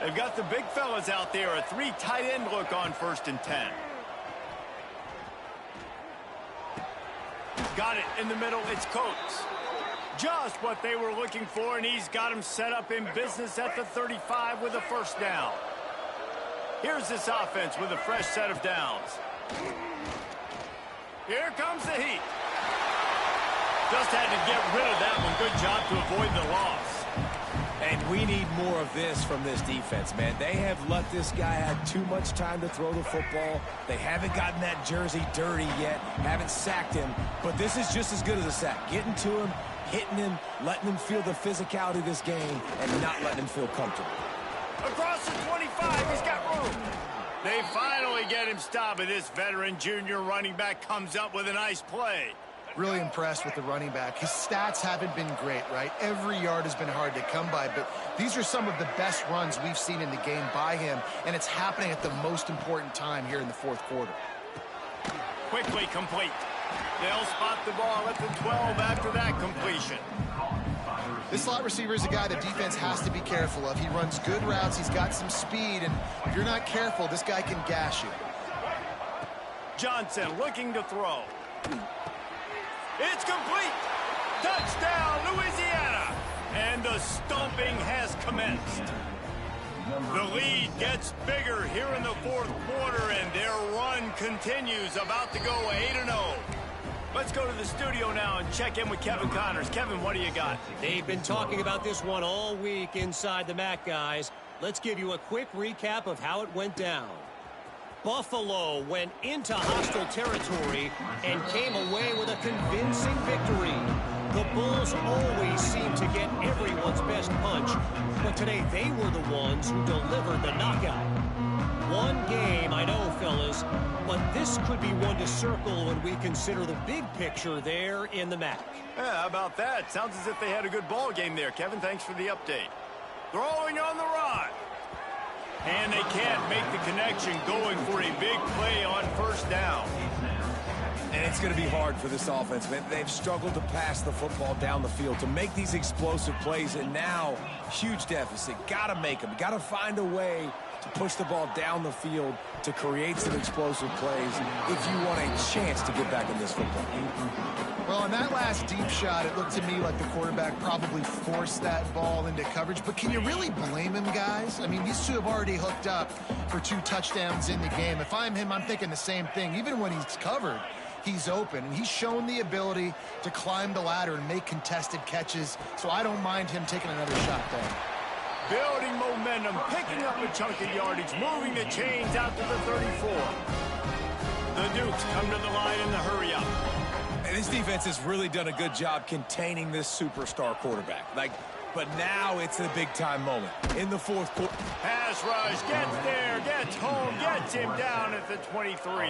They've got the big fellas out there. A 3 tight end look on 1st and 10. Got it in the middle. It's Coates. Just what they were looking for, and he's got him set up in business at the 35 with a first down. Here's this offense with a fresh set of downs. Here comes the heat. Just had to get rid of that one. Good job to avoid the loss. And we need more of this from this defense, man. They have let this guy have too much time to throw the football. They haven't gotten that jersey dirty yet, haven't sacked him. But this is just as good as a sack. Getting to him, hitting him, letting him feel the physicality of this game, and not letting him feel comfortable. Across the 25, he's got room. They finally get him stopped, and this veteran junior running back comes up with a nice play. Really impressed with the running back. His stats haven't been great, right? Every yard has been hard to come by, but these are some of the best runs we've seen in the game by him, and it's happening at the most important time here in the fourth quarter. Quickly complete. They'll spot the ball at the 12 after that completion. This slot receiver is a guy the defense has to be careful of. He runs good routes. He's got some speed, and if you're not careful, this guy can gash you. Johnson looking to throw. It's complete. Touchdown, Louisiana. And the stomping has commenced. The lead gets bigger here in the fourth quarter, and their run continues, about to go 8-0. Let's go to the studio now and check in with Kevin Connors. Kevin, what do you got? They've been talking about this one all week inside the MAC, guys. Let's give you a quick recap of how it went down. Buffalo went into hostile territory and came away with a convincing victory. The Bulls always seem to get everyone's best punch, but today they were the ones who delivered the knockout. One game, I know, fellas, but this could be one to circle when we consider the big picture there in the MAC. Yeah, how about that? Sounds as if they had a good ball game there, Kevin. Thanks for the update. Throwing on the run. And they can't make the connection, going for a big play on first down. And it's going to be hard for this offense, man. They've struggled to pass the football down the field, to make these explosive plays, and now, huge deficit. Got to make them. Got to find a way to push the ball down the field to create some explosive plays if you want a chance to get back in this football game. Well, on that last deep shot, it looked to me like the quarterback probably forced that ball into coverage. But can you really blame him, guys? I mean, these two have already hooked up for 2 touchdowns in the game. If I'm him, I'm thinking the same thing. Even when he's covered, he's open. And he's shown the ability to climb the ladder and make contested catches. So I don't mind him taking another shot there. Building momentum, picking up a chunk of yardage, moving the chains out to the 34. The Dukes come to the line in the hurry-up. And this defense has really done a good job containing this superstar quarterback. But now it's a big-time moment in the fourth quarter. Pass rush, gets there, gets home, gets him down at the 23.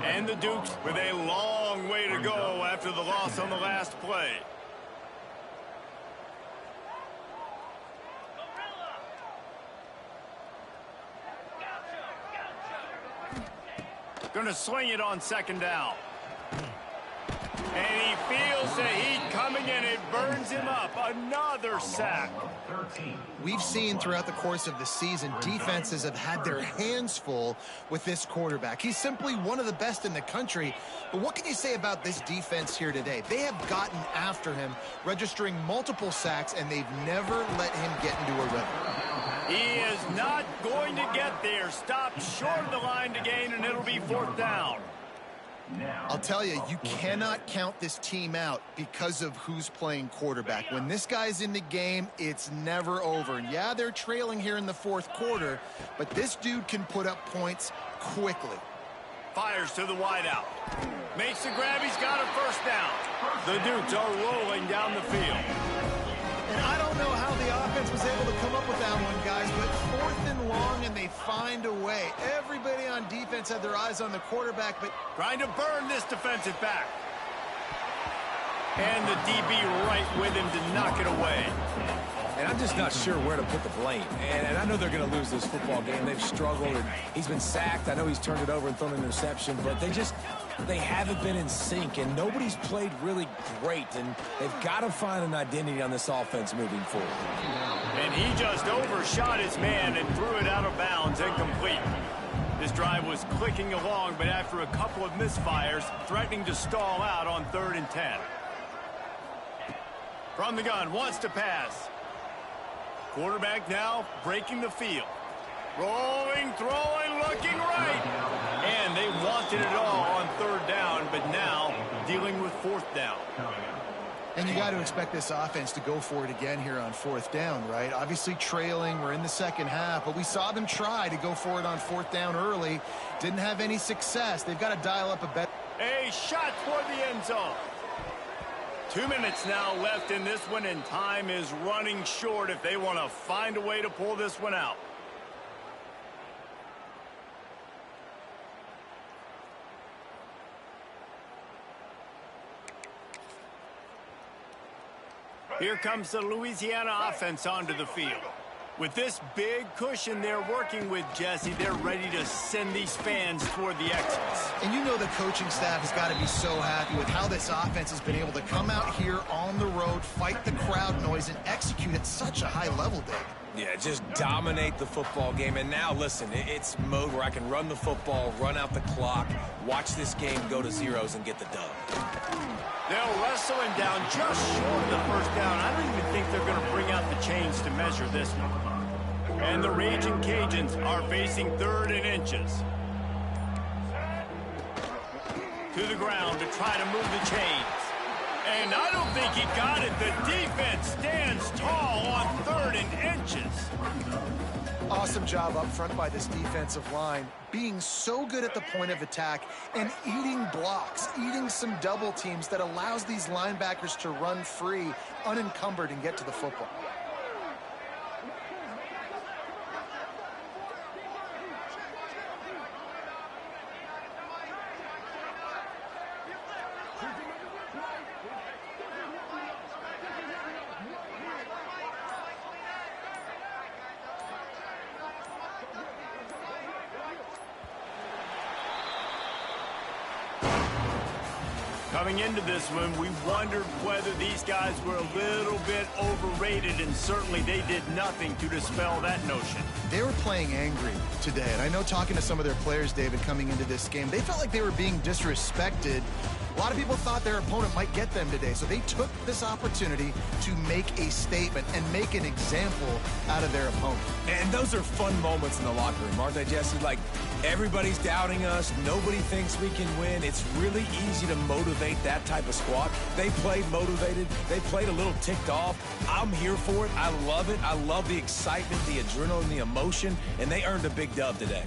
And the Dukes with a long way to go after the loss on the last play. Going to sling it on second down. And he feels the heat coming, and it burns him up. Another sack. We've seen throughout the course of the season, defenses have had their hands full with this quarterback. He's simply one of the best in the country. But what can you say about this defense here today? They have gotten after him, registering multiple sacks, and they've never let him get into a rhythm. He is not going to get there. Stopped short of the line to gain, and it'll be fourth down. I'll tell you, you cannot count this team out because of who's playing quarterback. When this guy's in the game, it's never over. And yeah, they're trailing here in the fourth quarter, but this dude can put up points quickly. Fires to the wideout. Makes the grab. He's got a first down. The Dukes are rolling down the field. And I don't know how the offense was able to come up with that one, guys, but 4th and long, and they find a way. Everybody on defense had their eyes on the quarterback, but trying to burn this defensive back. And the DB right with him to knock it away. And I'm just not sure where to put the blame. And I know they're going to lose this football game. They've struggled, and he's been sacked. I know he's turned it over and thrown an interception, but they haven't been in sync, and nobody's played really great, and they've got to find an identity on this offense moving forward. And he just overshot his man and threw it out of bounds, incomplete. This drive was clicking along, but after a couple of misfires, threatening to stall out on 3rd and 10. From the gun, wants to pass. Quarterback now breaking the field. Rolling, throwing, looking right. And they wanted it all on 3rd down, but now dealing with 4th down. and you got to expect this offense to go for it again here on 4th down, right? Obviously trailing, we're in the second half, but we saw them try to go for it on 4th down early. Didn't have any success. They've got to dial up a better. A shot toward the end zone. 2 minutes now left in this one, and time is running short if they want to find a way to pull this one out. Here comes the Louisiana offense onto the field. With this big cushion they're working with, Jesse, they're ready to send these fans toward the exits. And you know the coaching staff has got to be so happy with how this offense has been able to come out here on the road, fight the crowd noise, and execute at such a high level, Dave. Yeah, just dominate the football game. And now, listen, it's mode where I can run the football, run out the clock, watch this game go to zeros and get the dub. They'll wrestle him down just short of the first down. I don't even think they're going to bring out the chains to measure this one. And the Raging Cajuns are facing 3rd and inches. To the ground to try to move the chains. And I don't think he got it. The defense stands tall on 3rd and inches. Awesome job up front by this defensive line, being so good at the point of attack and eating blocks, eating some double teams that allows these linebackers to run free, unencumbered, and get to the football. Coming into this one, we wondered whether these guys were a little bit overrated, and certainly they did nothing to dispel that notion. They were playing angry today, and I know talking to some of their players, David, coming into this game, they felt like they were being disrespected. A lot of people thought their opponent might get them today, so they took this opportunity to make a statement and make an example out of their opponent. And those are fun moments in the locker room, aren't they, Jesse? Like, everybody's doubting us. Nobody thinks we can win. It's really easy to motivate that type of squad. They played motivated. They played a little ticked off. I'm here for it. I love it. I love the excitement, the adrenaline, the emotion, and they earned a big dub today.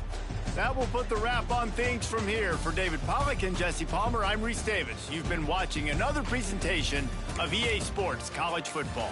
That will put the wrap on things from here. For David Pollack and Jesse Palmer, I'm Reese Davis. You've been watching another presentation of EA Sports College Football.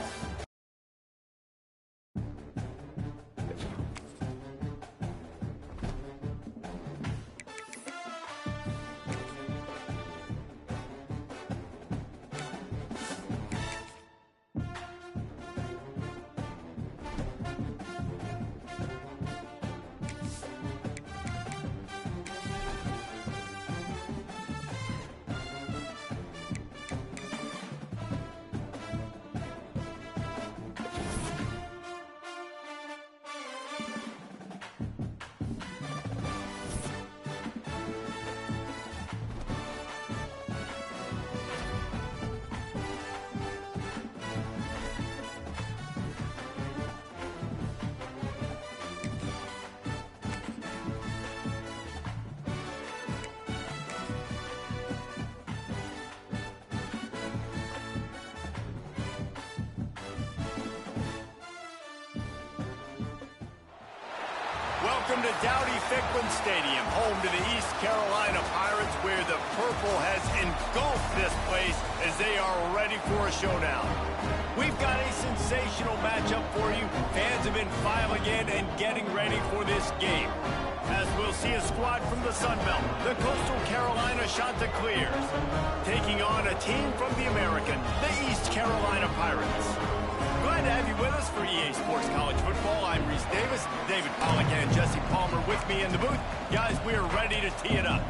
Welcome to Dowdy-Ficklen Stadium, home to the East Carolina Pirates, where the purple has engulfed this place as they are ready for a showdown. We've got a sensational matchup for you. Fans have been filing in and getting ready for this game. As we'll see a squad from the Sun Belt, the Coastal Carolina Chanticleers, taking on a team from the American, the East Carolina Pirates. Glad to have you with us for EA Sports College Football. I'm Reese Davis, David Pollack and Jesse Palmer with me in the booth. Guys, we are ready to tee it up.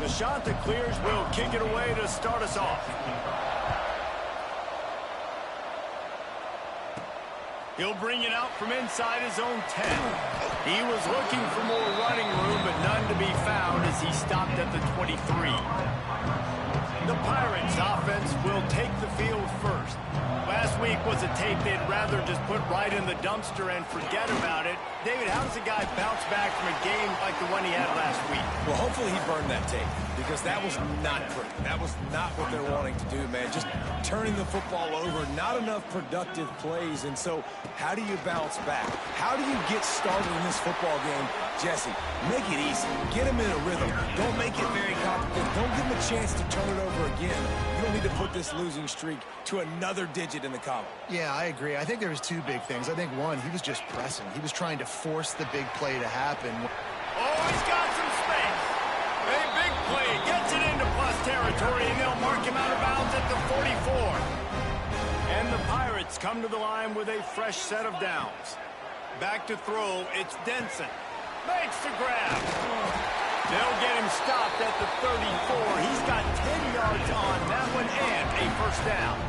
The Chanticleers will kick it away to start us off. He'll bring it out from inside his own 10. He was looking for more running room, but none to be found as he stopped at the 23. The Pirates offense will take the field first. Last week was a tape they'd rather just put right in the dumpster and forget about it. David, how does a guy bounce back from a game like the one he had last week? Well, hopefully he burned that tape, because that was not pretty. That was not what they're wanting to do, man. Just turning the football over, not enough productive plays. And so how do you bounce back? How do you get started in this football game? Jesse, make it easy. Get him in a rhythm. Don't make it very complicated. Don't give him a chance to turn it over again. You don't need to put this losing streak to another digit in the column. Yeah, I agree. I think there was two big things. I think, one, he was just pressing. He was trying to force the big play to happen. Oh, he's got some space. A big play gets it into plus territory, and they'll mark him out of bounds at the 44. And the Pirates come to the line with a fresh set of downs. Back to throw, it's Denson. Makes the grab. They'll get him stopped at the 34. He's got 10 yards on that one and a first down.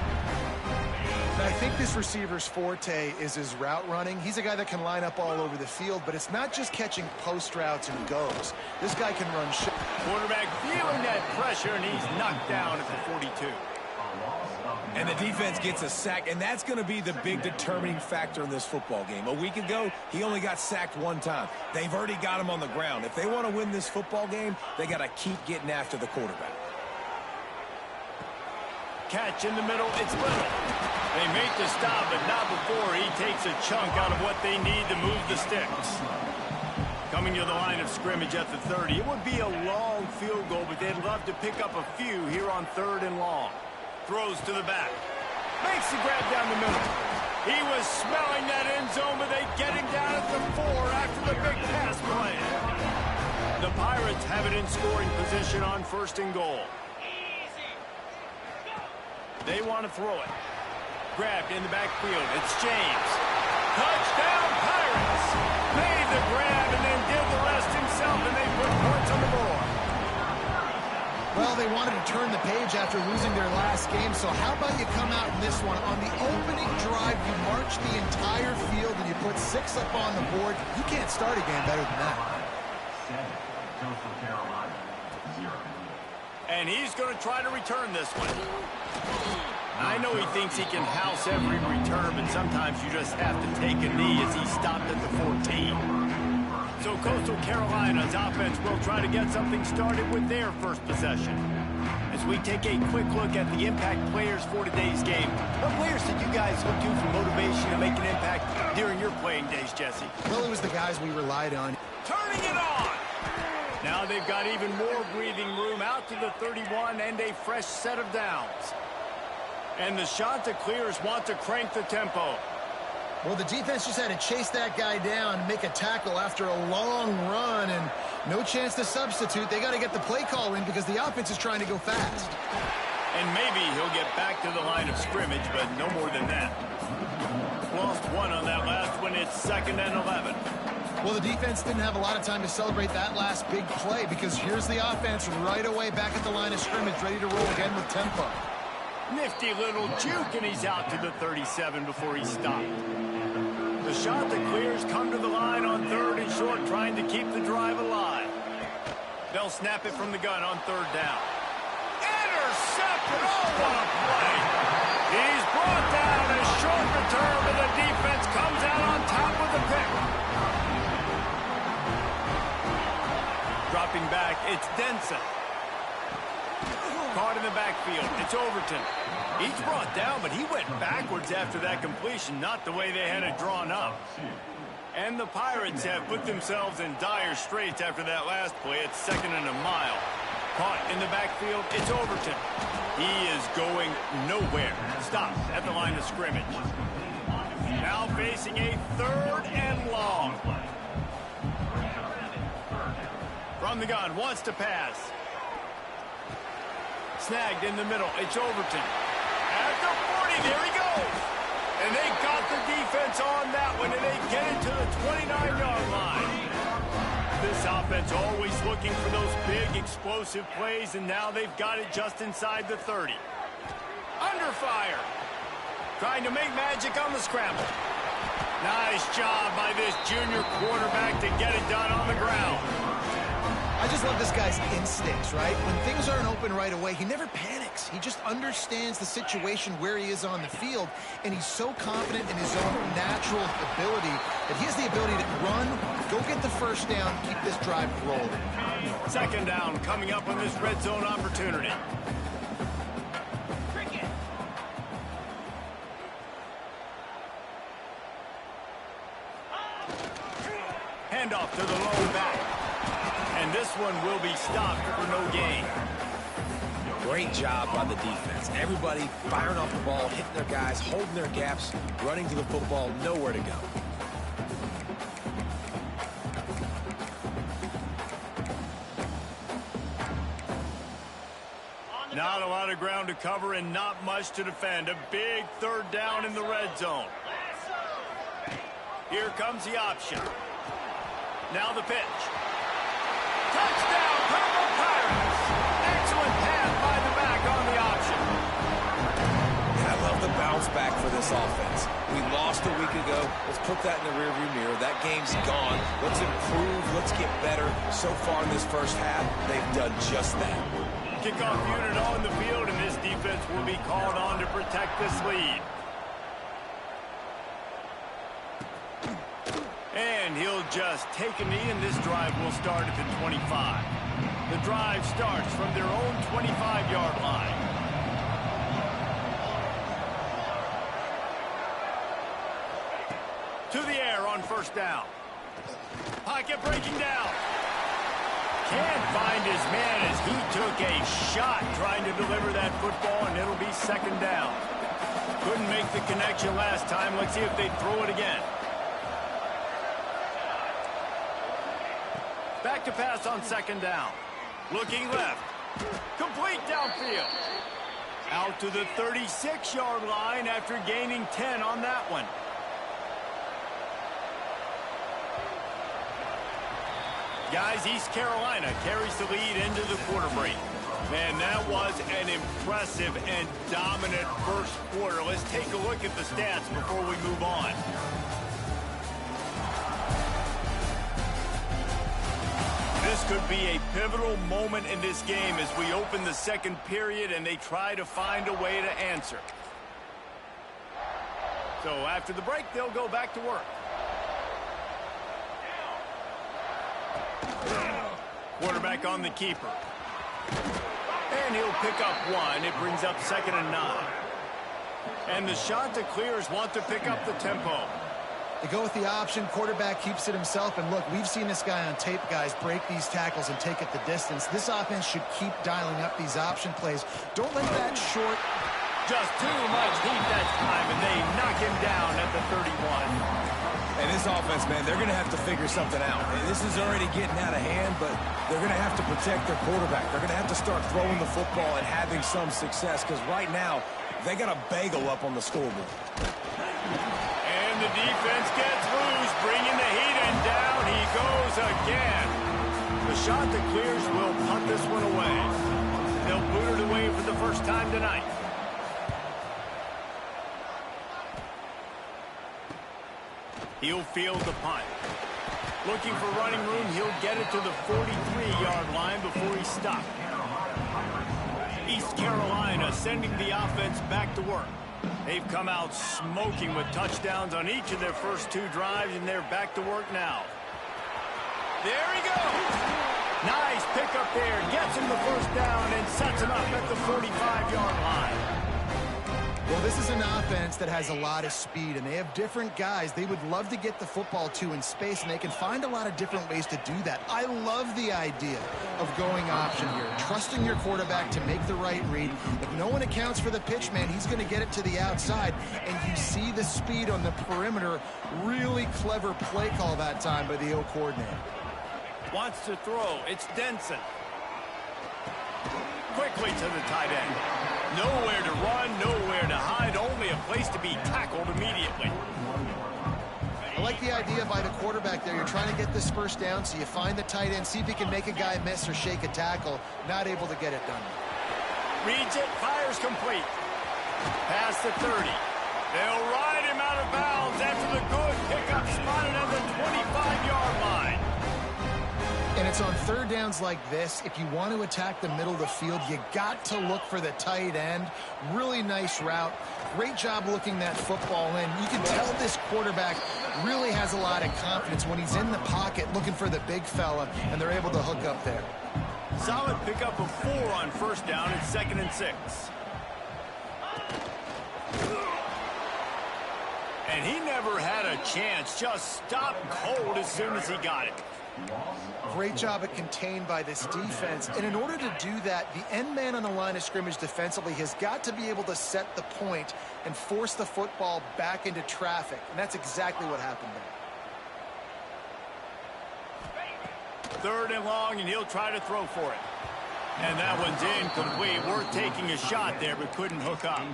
I think this receiver's forte is his route running. He's a guy that can line up all over the field, but it's not just catching post routes and goes. This guy can run shit. Quarterback feeling that pressure, and he's knocked down at the 42. And the defense gets a sack, and that's going to be the big determining factor in this football game. A week ago, he only got sacked one time. They've already got him on the ground. If they want to win this football game, they got to keep getting after the quarterback. catch in the middle. It's Little. They make the stop, but not before he takes a chunk out of what they need to move the sticks. Coming to the line of scrimmage at the 30. It would be a long field goal, but they'd love to pick up a few here on 3rd and long. Throws to the back. Makes the grab down the middle. He was smelling that end zone, but they get him down at the 4 after the big pass play. The Pirates have it in scoring position on 1st and goal. They want to throw it. Grabbed in the backfield. It's James. Touchdown Pirates! Made the grab and then did the rest himself, and they put points on the board. Well, they wanted to turn the page after losing their last game, so how about you come out in this one? On the opening drive, you march the entire field and you put 6 up on the board. You can't start a game better than that. 7, Coastal Carolina, 0. And he's going to try to return this one. I know he thinks he can house every return, but sometimes you just have to take a knee as he stopped at the 14. So Coastal Carolina's offense will try to get something started with their first possession. As we take a quick look at the impact players for today's game, what players did you guys look to for motivation to make an impact during your playing days, Jesse? Well, it was the guys we relied on. Turning it on! Now they've got even more breathing room out to the 31 and a fresh set of downs. And the Chanticleers want to crank the tempo. Well, the defense just had to chase that guy down and make a tackle after a long run, and no chance to substitute. They got to get the play call in because the offense is trying to go fast. And maybe he'll get back to the line of scrimmage, but no more than that. Lost 1 on that last one. It's 2nd and 11. Well, the defense didn't have a lot of time to celebrate that last big play because here's the offense right away back at the line of scrimmage, ready to roll again with tempo. Nifty little juke, and he's out to the 37 before he stopped. The Chanticleers come to the line on 3rd and short, trying to keep the drive alive. They'll snap it from the gun on 3rd down. Intercepted! Oh, what a play! He's brought down a short return, but the defense comes out on top of the pick. Dropping back, it's Denson. Caught in the backfield. It's Overton. He's brought down, but he went backwards after that completion, not the way they had it drawn up. And the Pirates have put themselves in dire straits after that last play. It's 2nd and a mile. Caught in the backfield. It's Overton. He is going nowhere. Stop at the line of scrimmage. Now facing a 3rd and long. From the gun, wants to pass. Snagged in the middle. It's Overton. At the 40, there he goes. And they got the defense on that one, and they get it to the 29-yard line. This offense always looking for those big, explosive plays, and now they've got it just inside the 30. Under fire. Trying to make magic on the scramble. Nice job by this junior quarterback to get it done on the ground. I just love this guy's instincts, right? When things aren't open right away, he never panics. He just understands the situation where he is on the field, and he's so confident in his own natural ability that he has the ability to run, go get the first down, keep this drive rolling. 2nd down coming up on this red zone opportunity. Handoff to the low back. And this one will be stopped for no gain. Great job by the defense. Everybody firing off the ball, hitting their guys, holding their gaps, running to the football, nowhere to go. Not a lot of ground to cover and not much to defend. A big 3rd down in the red zone. Here comes the option. Now the pitch. Touchdown, Purple Pirates! Excellent pass by the back on the option. And I love the bounce back for this offense. We lost a week ago. Let's put that in the rearview mirror. That game's gone. Let's improve. Let's get better. So far in this first half, they've done just that. Kickoff unit on the field, and this defense will be called on to protect this lead. And he'll just take a knee, and this drive will start at the 25. The drive starts from their own 25-yard line. To the air on first down. Pocket breaking down. Can't find his man as he took a shot trying to deliver that football, and it'll be second down. Couldn't make the connection last time. Let's see if they throw it again. Back to pass on second down. Looking left. Complete downfield. Out to the 36-yard line after gaining 10 on that one. Guys, East Carolina carries the lead into the quarter break. Man, that was an impressive and dominant first quarter. Let's take a look at the stats before we move on. This could be a pivotal moment in this game as we open the second period and they try to find a way to answer. So after the break, they'll go back to work. Quarterback on the keeper. And he'll pick up one. It brings up 2nd and 9. And the shot to clears want to pick up the tempo. They go with the option. Quarterback keeps it himself. And look, we've seen this guy on tape, guys, break these tackles and take it the distance. This offense should keep dialing up these option plays. Don't let that short. Just too much heat that time, and they knock him down at the 31. And this offense, man, they're going to have to figure something out. And this is already getting out of hand, but they're going to have to protect their quarterback. They're going to have to start throwing the football and having some success because right now they got a bagel up on the scoreboard. And the defense gets loose, bringing the heat, and down he goes again. The shot that clears will punt this one away. They'll boot it away for the first time tonight. He'll field the punt. Looking for running room, he'll get it to the 43-yard line before he's stopped. East Carolina sending the offense back to work. They've come out smoking with touchdowns on each of their first 2 drives, and they're back to work now. There he goes. Nice pickup there. Gets him the first down and sets him up at the 45-yard line. Well, this is an offense that has a lot of speed, and they have different guys they would love to get the football to in space, and they can find a lot of different ways to do that. I love the idea of going option here, trusting your quarterback to make the right read. If no one accounts for the pitch, man, he's going to get it to the outside, and you see the speed on the perimeter. Really clever play call that time by the O coordinator. Wants to throw. It's Denson. Quickly to the tight end. Nowhere to run, nowhere to hide, only a place to be tackled immediately. I like the idea by the quarterback there. You're trying to get this first down, so you find the tight end, see if he can make a guy miss or shake a tackle. Not able to get it done. Reads it, fires complete. Past the 30. They'll ride him out of bounds after the good pickup spotted at the 25-yard line. And it's on third downs like this. If you want to attack the middle of the field, you got to look for the tight end. Really nice route. Great job looking that football in. You can tell this quarterback really has a lot of confidence when he's in the pocket looking for the big fella, and they're able to hook up there. Solid pickup of 4 on first down. It's 2nd and 6. And he never had a chance. Just stopped cold as soon as he got it. Great job at contained by this defense. And in order to do that, the end man on the line of scrimmage defensively has got to be able to set the point and force the football back into traffic. And that's exactly what happened there. 3rd and long, and he'll try to throw for it. And that one's incomplete. Worth taking a shot there, but couldn't hook up.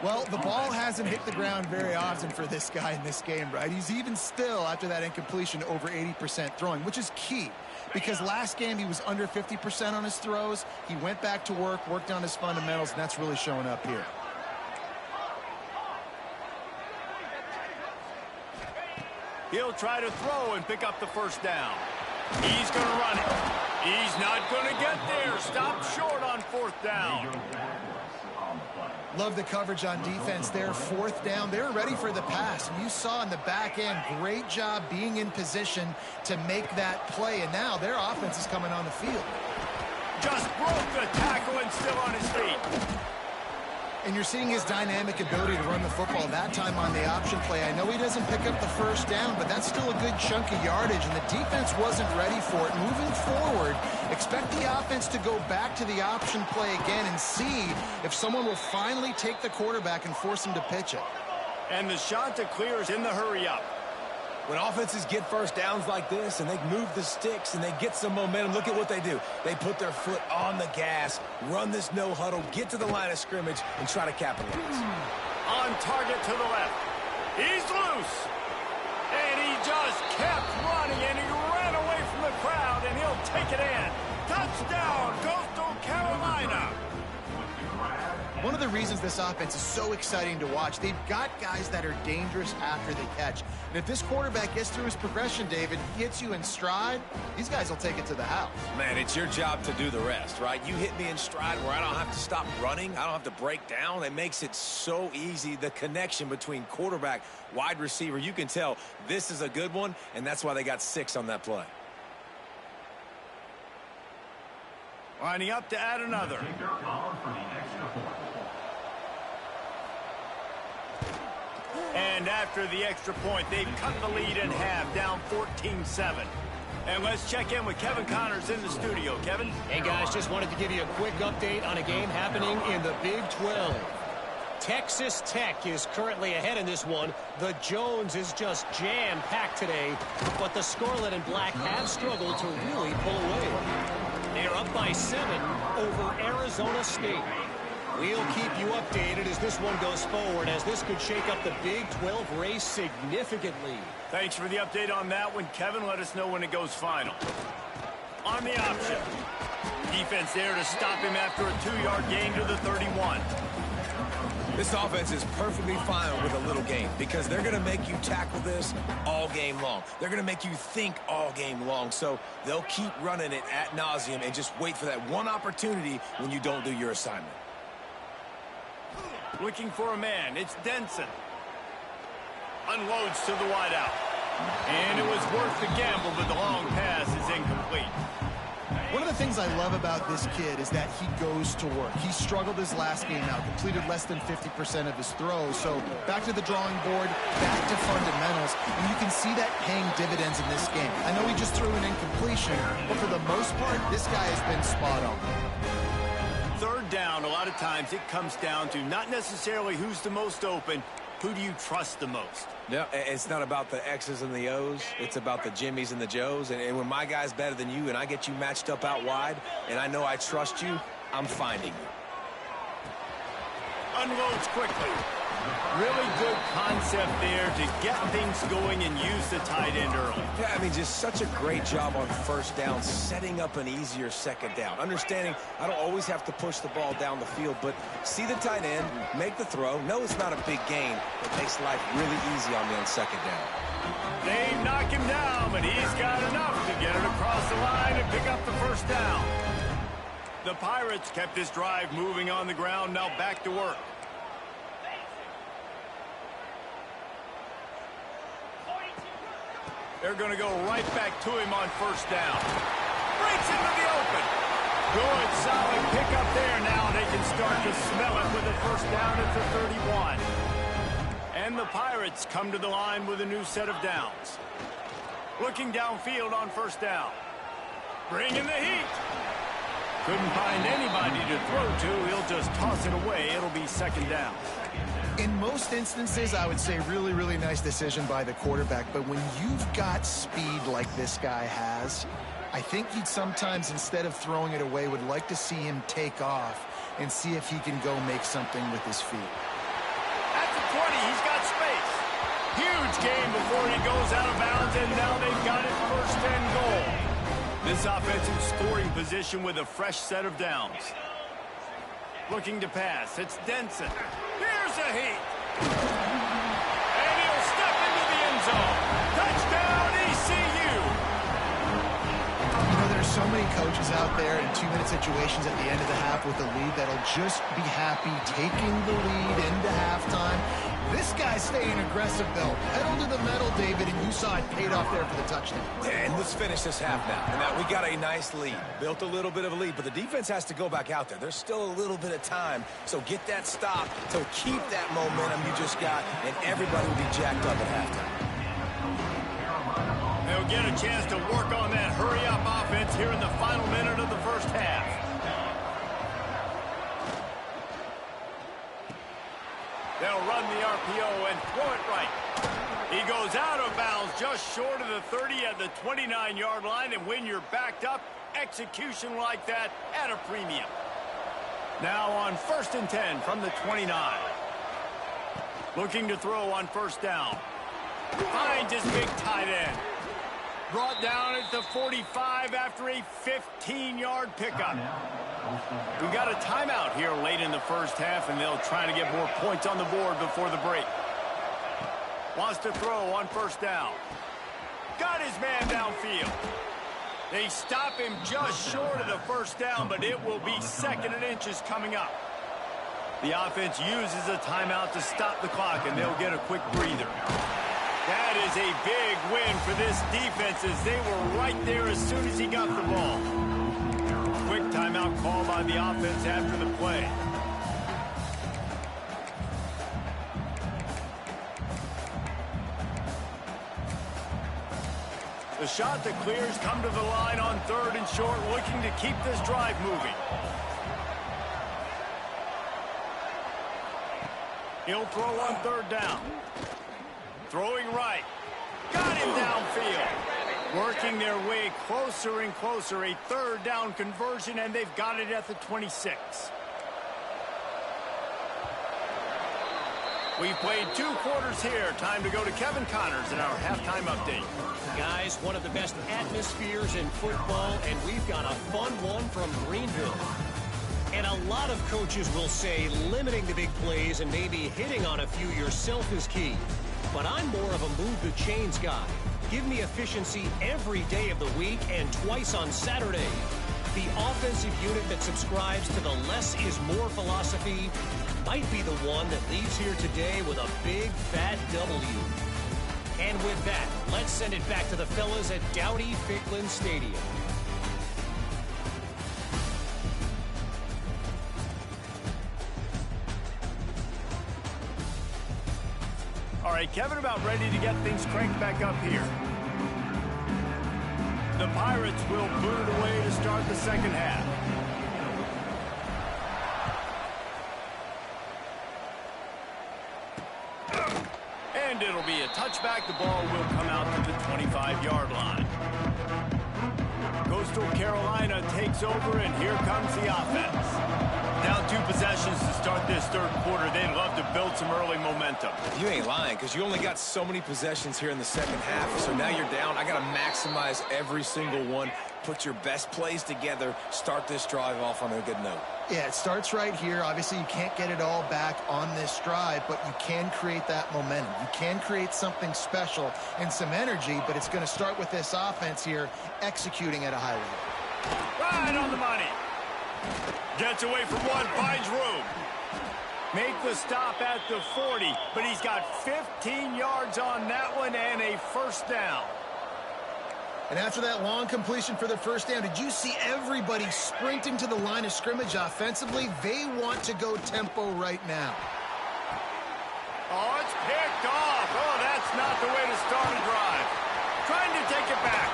Well, the ball hasn't hit the ground very often for this guy in this game, right? He's even still, after that incompletion, over 80% throwing, which is key. Because last game, he was under 50% on his throws. He went back to work, worked on his fundamentals, and that's really showing up here. He'll try to throw and pick up the first down. He's going to run it. He's not going to get there. Stopped short on 4th down. Love the coverage on defense there. 4th down. They're ready for the pass. And you saw in the back end, great job being in position to make that play. And now their offense is coming on the field. Just broke the tackle and still on his feet. And you're seeing his dynamic ability to run the football, that time on the option play. I know he doesn't pick up the first down, but that's still a good chunk of yardage, and the defense wasn't ready for it. Moving forward, expect the offense to go back to the option play again and see if someone will finally take the quarterback and force him to pitch it. And the shot to clear is in the hurry up. When offenses get first downs like this and they move the sticks and they get some momentum, look at what they do. They put their foot on the gas, run this no huddle, get to the line of scrimmage, and try to capitalize. On target to the left. He's loose. And he just kept running, and he ran away from the crowd, and he'll take it in. Touchdown, Coastal Carolina. One of the reasons this offense is so exciting to watch, they've got guys that are dangerous after the catch. And if this quarterback gets through his progression, David, gets you in stride, these guys will take it to the house. Man, it's your job to do the rest, right? You hit me in stride where I don't have to stop running. I don't have to break down. It makes it so easy, the connection between quarterback, wide receiver. You can tell this is a good one, and that's why they got 6 on that play. Lining up to add another. And after the extra point, they've cut the lead in half, down 14-7. And let's check in with Kevin Connors in the studio. Kevin? Hey, guys, just wanted to give you a quick update on a game happening in the Big 12. Texas Tech is currently ahead in this one. The Jones is just jam-packed today, but the Scarlet and Black have struggled to really pull away. They are up by 7 over Arizona State. We'll keep you updated as this one goes forward, as this could shake up the Big 12 race significantly. Thanks for the update on that one, Kevin. Let us know when it goes final. On the option. Defense there to stop him after a 2-yard gain to the 31. This offense is perfectly fine with a little game because they're going to make you tackle this all game long. They're going to make you think all game long. So they'll keep running it ad nauseum and just wait for that one opportunity when you don't do your assignment. Looking for a man. It's Denson. Unloads to the wideout. And it was worth the gamble, but the long pass is incomplete. One of the things I love about this kid is that he goes to work. He struggled his last game out, completed less than 50% of his throws. So back to the drawing board, back to fundamentals, and you can see that paying dividends in this game. I know he just threw an incompletion, but for the most part, this guy has been spot on. Third down, a lot of times it comes down to not necessarily who's the most open, who do you trust the most? Yeah, it's not about the X's and the O's. It's about the Jimmies and the Joes. And when my guy's better than you and I get you matched up out wide and I know I trust you, I'm finding you. Unloads quickly. Really good concept there to get things going and use the tight end early. Yeah, I mean, just such a great job on first down, setting up an easier second down. Understanding I don't always have to push the ball down the field, but see the tight end, make the throw. No, it's not a big gain. It makes life really easy on me on second down. They knock him down, but he's got enough to get it across the line and pick up the first down. The Pirates kept this drive moving on the ground, now back to work. They're going to go right back to him on first down. Breaks into the open. Good, solid pickup there. Now they can start to smell it with a first down at the 31. And the Pirates come to the line with a new set of downs. Looking downfield on first down. Bringing the heat. Couldn't find anybody to throw to. He'll just toss it away. It'll be second down. In most instances, I would say really, really nice decision by the quarterback. But when you've got speed like this guy has, I think he'd sometimes, instead of throwing it away, would like to see him take off and see if he can go make something with his feet. At the 20, he's got space. Huge gain before he goes out of bounds, and now they've got it first and goal. This offensive scoring position with a fresh set of downs. Looking to pass. It's Denson. Here's a heat. And he'll step into the end zone. Touchdown, ECU. You know, there's so many coaches out there in 2-minute situations at the end of the half with a lead that'll just be happy taking the lead into halftime. This guy's staying aggressive, though. Pedal to the metal, David, and you saw it paid off there for the touchdown. And let's finish this half now. And now we got a nice lead. Built a little bit of a lead, but the defense has to go back out there. There's still a little bit of time. So get that stop to keep that momentum you just got, and everybody will be jacked up at halftime. They'll get a chance to work on that hurry-up offense here in the final minute of the first half. They'll run the RPO and throw it right. He goes out of bounds just short of the 30 at the 29-yard line, and when you're backed up, execution like that at a premium. Now on 1st and 10 from the 29. Looking to throw on first down. Finds his big tight end. Brought down at the 45 after a 15-yard pickup. We got a timeout here late in the first half, and they'll try to get more points on the board before the break. Wants to throw on first down. Got his man downfield. They stop him just short of the first down, but it will be 2nd and inches coming up. The offense uses a timeout to stop the clock, and they'll get a quick breather. That is a big win for this defense, as they were right there as soon as he got the ball. Quick timeout call by the offense after the play. The shot that clears come to the line on 3rd and short, looking to keep this drive moving. He'll throw on 3rd down. Throwing right. Got him downfield. Working their way closer and closer. A 3rd down conversion, and they've got it at the 26. We've played 2 quarters here. Time to go to Kevin Connors in our halftime update. Guys, one of the best atmospheres in football, and we've got a fun one from Greenville. And a lot of coaches will say limiting the big plays and maybe hitting on a few yourself is key. But I'm more of a move the chains guy. Give me efficiency every day of the week and twice on Saturday. The offensive unit that subscribes to the less is more philosophy might be the one that leaves here today with a big fat W. And with that, let's send it back to the fellas at Dowdy-Ficklin Stadium. All right, Kevin, about ready to get things cranked back up here. The Pirates will boot it away to start the second half. And it'll be a touchback. The ball will come out to the 25-yard line. Coastal Carolina takes over, and here comes the offense. Down 2 possessions to start this 3rd quarter. They'd love to build some early momentum. You ain't lying, because you only got so many possessions here in the second half. So now you're down. I got to maximize every single one. Put your best plays together. Start this drive off on a good note. Yeah, it starts right here. Obviously, you can't get it all back on this drive, but you can create that momentum. You can create something special and some energy, but it's going to start with this offense here executing at a high level. Right on the money. Gets away from one, finds room. Make the stop at the 40, but he's got 15 yards on that one and a first down. And after that long completion for the first down, did you see everybody sprinting to the line of scrimmage offensively? They want to go tempo right now. Oh, it's picked off. Oh, that's not the way to start a drive. Trying to take it back.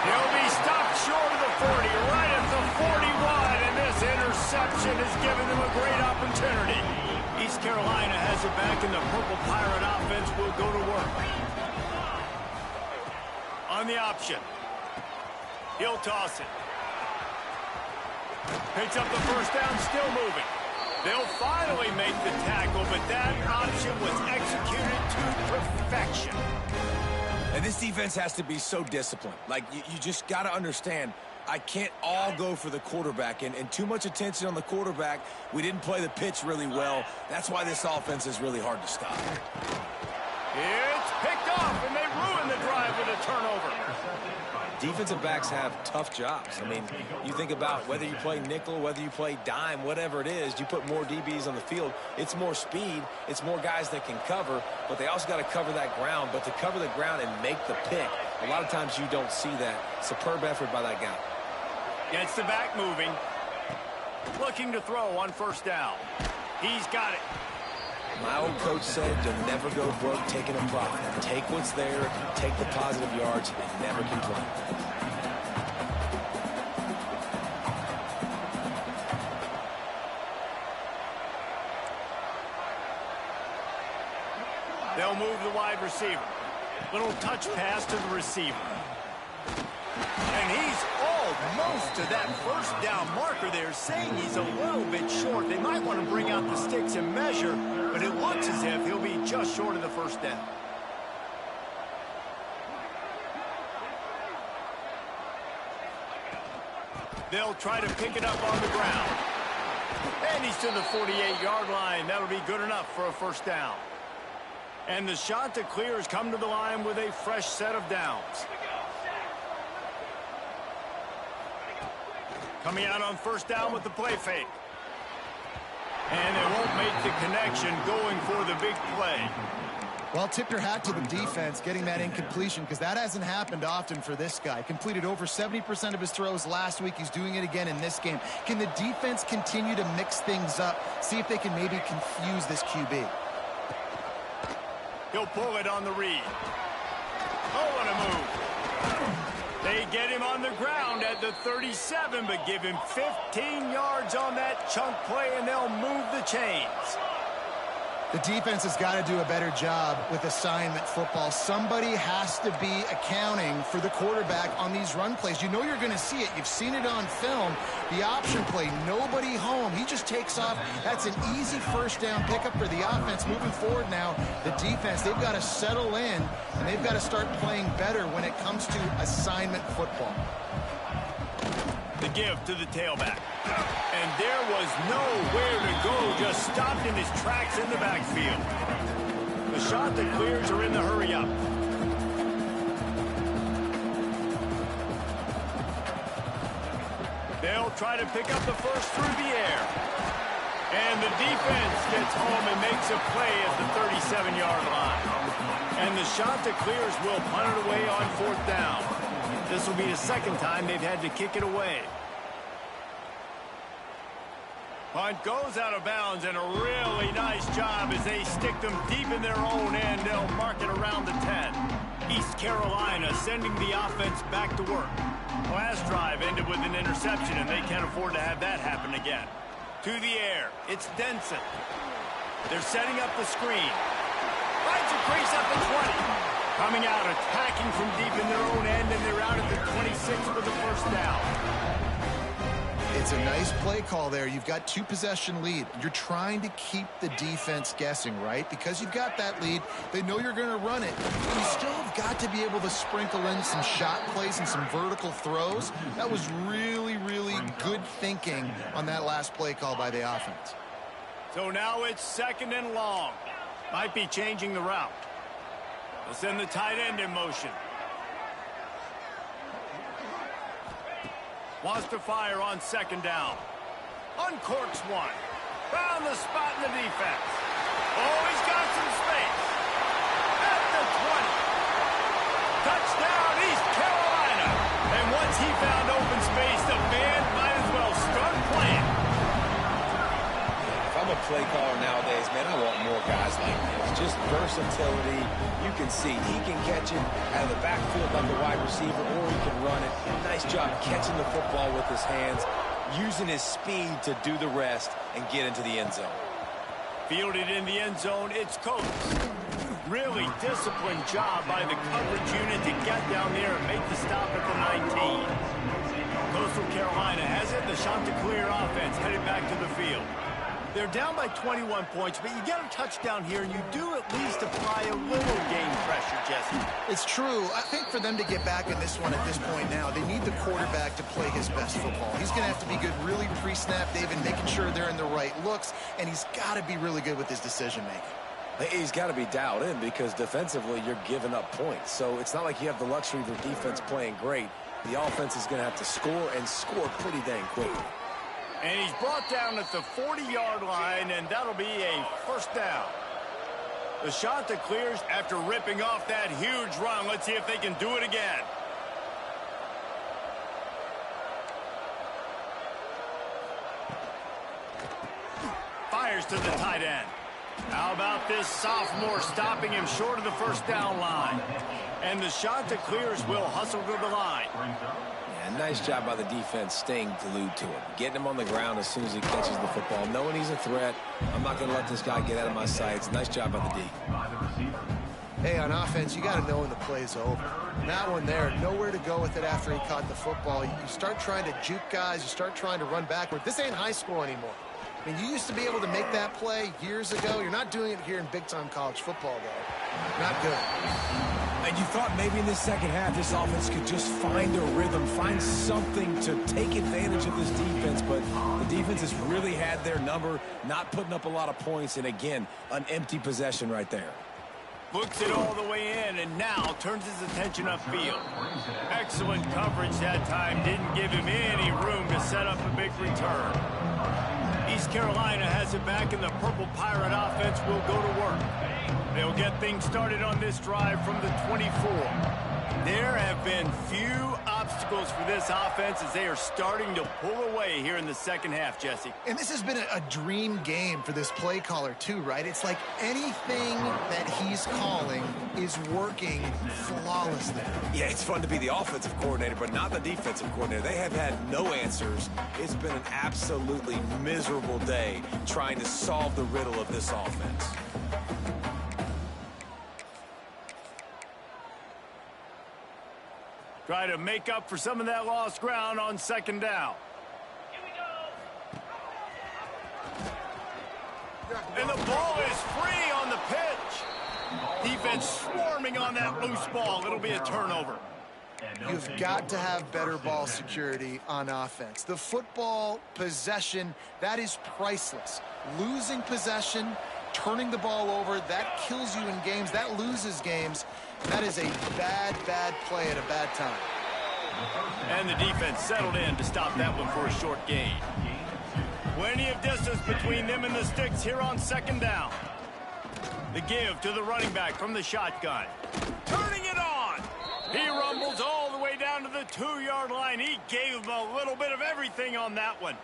He'll be stopped short of the 40, right at the 41, and this interception has given them a great opportunity. East Carolina has it back, and the Purple Pirate offense will go to work. On the option. He'll toss it. Picks up the first down, still moving. They'll finally make the tackle, but that option was executed to perfection. And this defense has to be so disciplined. Like, you just got to understand, I can't all go for the quarterback, and too much attention on the quarterback. We didn't play the pitch really well. That's why this offense is really hard to stop. It's picked off, and they ruin the drive with a turnover. Defensive backs have tough jobs. I mean, you think about whether you play nickel, whether you play dime, whatever it is, you put more DBs on the field. It's more speed. It's more guys that can cover, but they also got to cover that ground. But to cover the ground and make the pick, a lot of times you don't see that. Superb effort by that guy. Gets the back moving. Looking to throw on first down. He's got it. My old coach said you'll never go broke taking a profit. Take what's there, take the positive yards, and never complain. They'll move the wide receiver. Little touch pass to the receiver. And he's almost to that first down marker there, saying he's a little bit short. They might want to bring out the sticks and measure, but it looks as if he'll be just short of the first down. They'll try to pick it up on the ground. And he's to the 48-yard line. That'll be good enough for a first down. And the shot to clear has come to the line with a fresh set of downs. Coming out on first down with the play fake. And they won't make the connection going for the big play. Well, tip your hat to the defense getting that incompletion, because that hasn't happened often for this guy. Completed over 70% of his throws last week. He's doing it again in this game. Can the defense continue to mix things up? See if they can maybe confuse this QB. He'll pull it on the read. Oh, what a move. They get him on the ground at the 37, but give him 15 yards on that chunk play, and they'll move the chains. The defense has got to do a better job with assignment football. Somebody has to be accounting for the quarterback on these run plays. You know you're going to see it. You've seen it on film. The option play, nobody home. He just takes off. That's an easy first down pickup for the offense. Moving forward now, the defense, they've got to settle in, and they've got to start playing better when it comes to assignment football. The give to the tailback. And there was nowhere to go, just stopped in his tracks in the backfield. The shot that clears are in the hurry-up. They'll try to pick up the first through the air. And the defense gets home and makes a play at the 37-yard line. And the shot that clears will punt it away on fourth down. This will be the second time they've had to kick it away. Punt goes out of bounds, and a really nice job as they stick them deep in their own end. They'll mark it around the 10. East Carolina sending the offense back to work. Last drive ended with an interception, and they can't afford to have that happen again. To the air, it's Denson. They're setting up the screen. Finds a crease at the 20. Coming out, attacking from deep in their own end, and they're out at the 26 for the first down. It's a nice play call there. You've got 2-possession lead. You're trying to keep the defense guessing, right? Because you've got that lead, they know you're going to run it. You still have got to be able to sprinkle in some shot plays and some vertical throws. That was really, really good thinking on that last play call by the offense. So now it's second and long. Might be changing the route. They'll send the tight end in motion. Wants to fire on second down. Uncorks one. Found the spot in the defense. Oh, he's got some space. At the 20. Touchdown, East Carolina. And once he found open space, the band might as well start playing. If I'm a play caller nowadays, man, I want more guys like this. Just versatility. You can see he can catch it out of the backfield like a wide receiver, or he can run it. Nice job catching the football with his hands, using his speed to do the rest and get into the end zone. Fielded in the end zone, it's Coates. Really disciplined job by the coverage unit to get down there and make the stop at the 19. Coastal Carolina has it. The shot to clear offense headed back to the field. They're down by 21 points, but you get a touchdown here, and you do at least apply a little game pressure, Jesse. It's true. I think for them to get back in this one at this point now, they need the quarterback to play his best football. He's going to have to be good really pre-snap, David, making sure they're in the right looks, and he's got to be really good with his decision-making. He's got to be dialed in because defensively you're giving up points. So it's not like you have the luxury of your defense playing great. The offense is going to have to score and score pretty dang quickly. And he's brought down at the 40-yard line, and that'll be a first down. The shot that clears after ripping off that huge run. Let's see if they can do it again. Fires to the tight end. How about this sophomore stopping him short of the first down line? And the shot that clears will hustle to the line. Yeah, nice job by the defense staying glued to him. Getting him on the ground as soon as he catches the football. Knowing he's a threat. I'm not going to let this guy get out of my sights. Nice job by the D. Hey, on offense, you got to know when the play's over. That one there, nowhere to go with it after he caught the football. You start trying to juke guys. You start trying to run backward. This ain't high school anymore. I mean, you used to be able to make that play years ago. You're not doing it here in big-time college football, though. Not good. And you thought maybe in the second half this offense could just find a rhythm, find something to take advantage of this defense, but the defense has really had their number, not putting up a lot of points, and again, an empty possession right there. Looks it all the way in, and now turns his attention upfield. Excellent coverage that time. Didn't give him any room to set up a big return. East Carolina has it back, and the Purple Pirate offense will go to work. They'll get things started on this drive from the 24. There have been few obstacles for this offense as they are starting to pull away here in the second half, Jesse. And this has been a dream game for this play caller, too, right? It's like anything that he's calling is working flawlessly. Yeah, it's fun to be the offensive coordinator, but not the defensive coordinator. They have had no answers. It's been an absolutely miserable day trying to solve the riddle of this offense. Try to make up for some of that lost ground on second down. And the ball is free on the pitch. Defense swarming on that loose ball. It'll be a turnover. You've got to have better ball security on offense. The football possession, that is priceless. Losing possession, turning the ball over, that kills you in games. That loses games. That is a bad, bad play at a bad time. And the defense settled in to stop that one for a short gain. Plenty of distance between them and the sticks here on second down. The give to the running back from the shotgun. Turning it on. He rumbles all the way down to the 2-yard line. He gave him a little bit of everything on that one.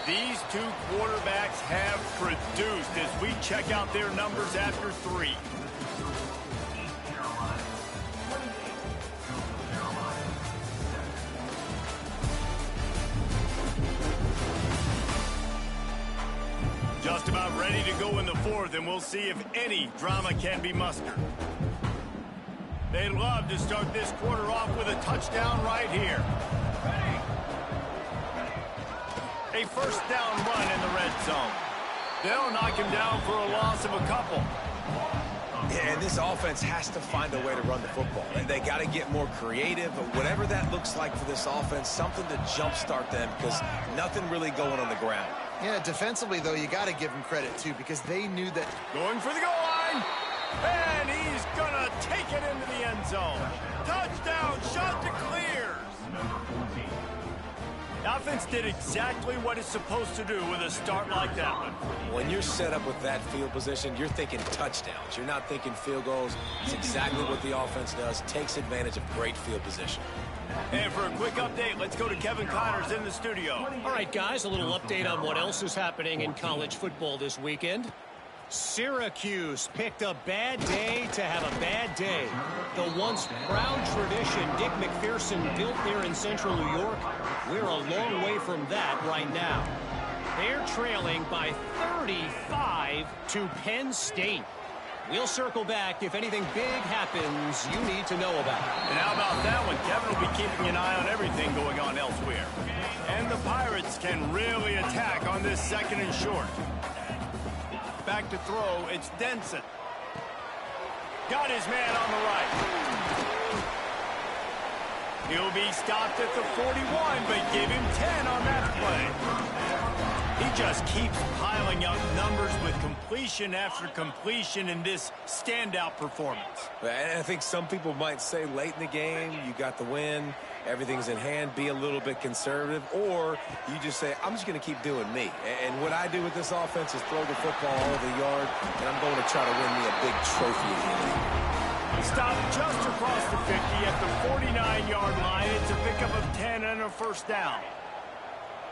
These two quarterbacks have produced as we check out their numbers after 3. Just about ready to go in the 4th, and we'll see if any drama can be mustered. They'd love to start this quarter off with a touchdown right here. A first down run in the red zone. They'll knock him down for a loss of a couple. Yeah, and this offense has to find a way to run the football. They got to get more creative, but whatever that looks like for this offense, something to jumpstart them because nothing really going on the ground. Yeah, defensively, though, you got to give them credit, too, because they knew that. Going for the goal line. And he's going to take it into the end zone. Touchdown, shot to clears. The offense did exactly what it's supposed to do with a start like that one. When you're set up with that field position, you're thinking touchdowns. You're not thinking field goals. It's exactly what the offense does. Takes advantage of great field position. And for a quick update, let's go to Kevin Connors in the studio. All right, guys, a little update on what else is happening in college football this weekend. Syracuse picked a bad day to have a bad day. The once proud tradition Dick McPherson built there in central New York, we're a long way from that right now. They're trailing by 35 to Penn State. We'll circle back if anything big happens you need to know about. And how about that one? Kevin will be keeping an eye on everything going on elsewhere. And the Pirates can really attack on this second and short. Back to throw, it's Denson. Got his man on the right. He'll be stopped at the 41, but give him 10 on that play. He just keeps piling up numbers with completion after completion in this standout performance. And I think some people might say late in the game, you got the win, everything's in hand, be a little bit conservative, or you just say, I'm just going to keep doing me. And what I do with this offense is throw the football all over the yard, and I'm going to try to win me a big trophy again. Stopped just across the 50 at the 49-yard line. It's a pickup of 10 and a first down.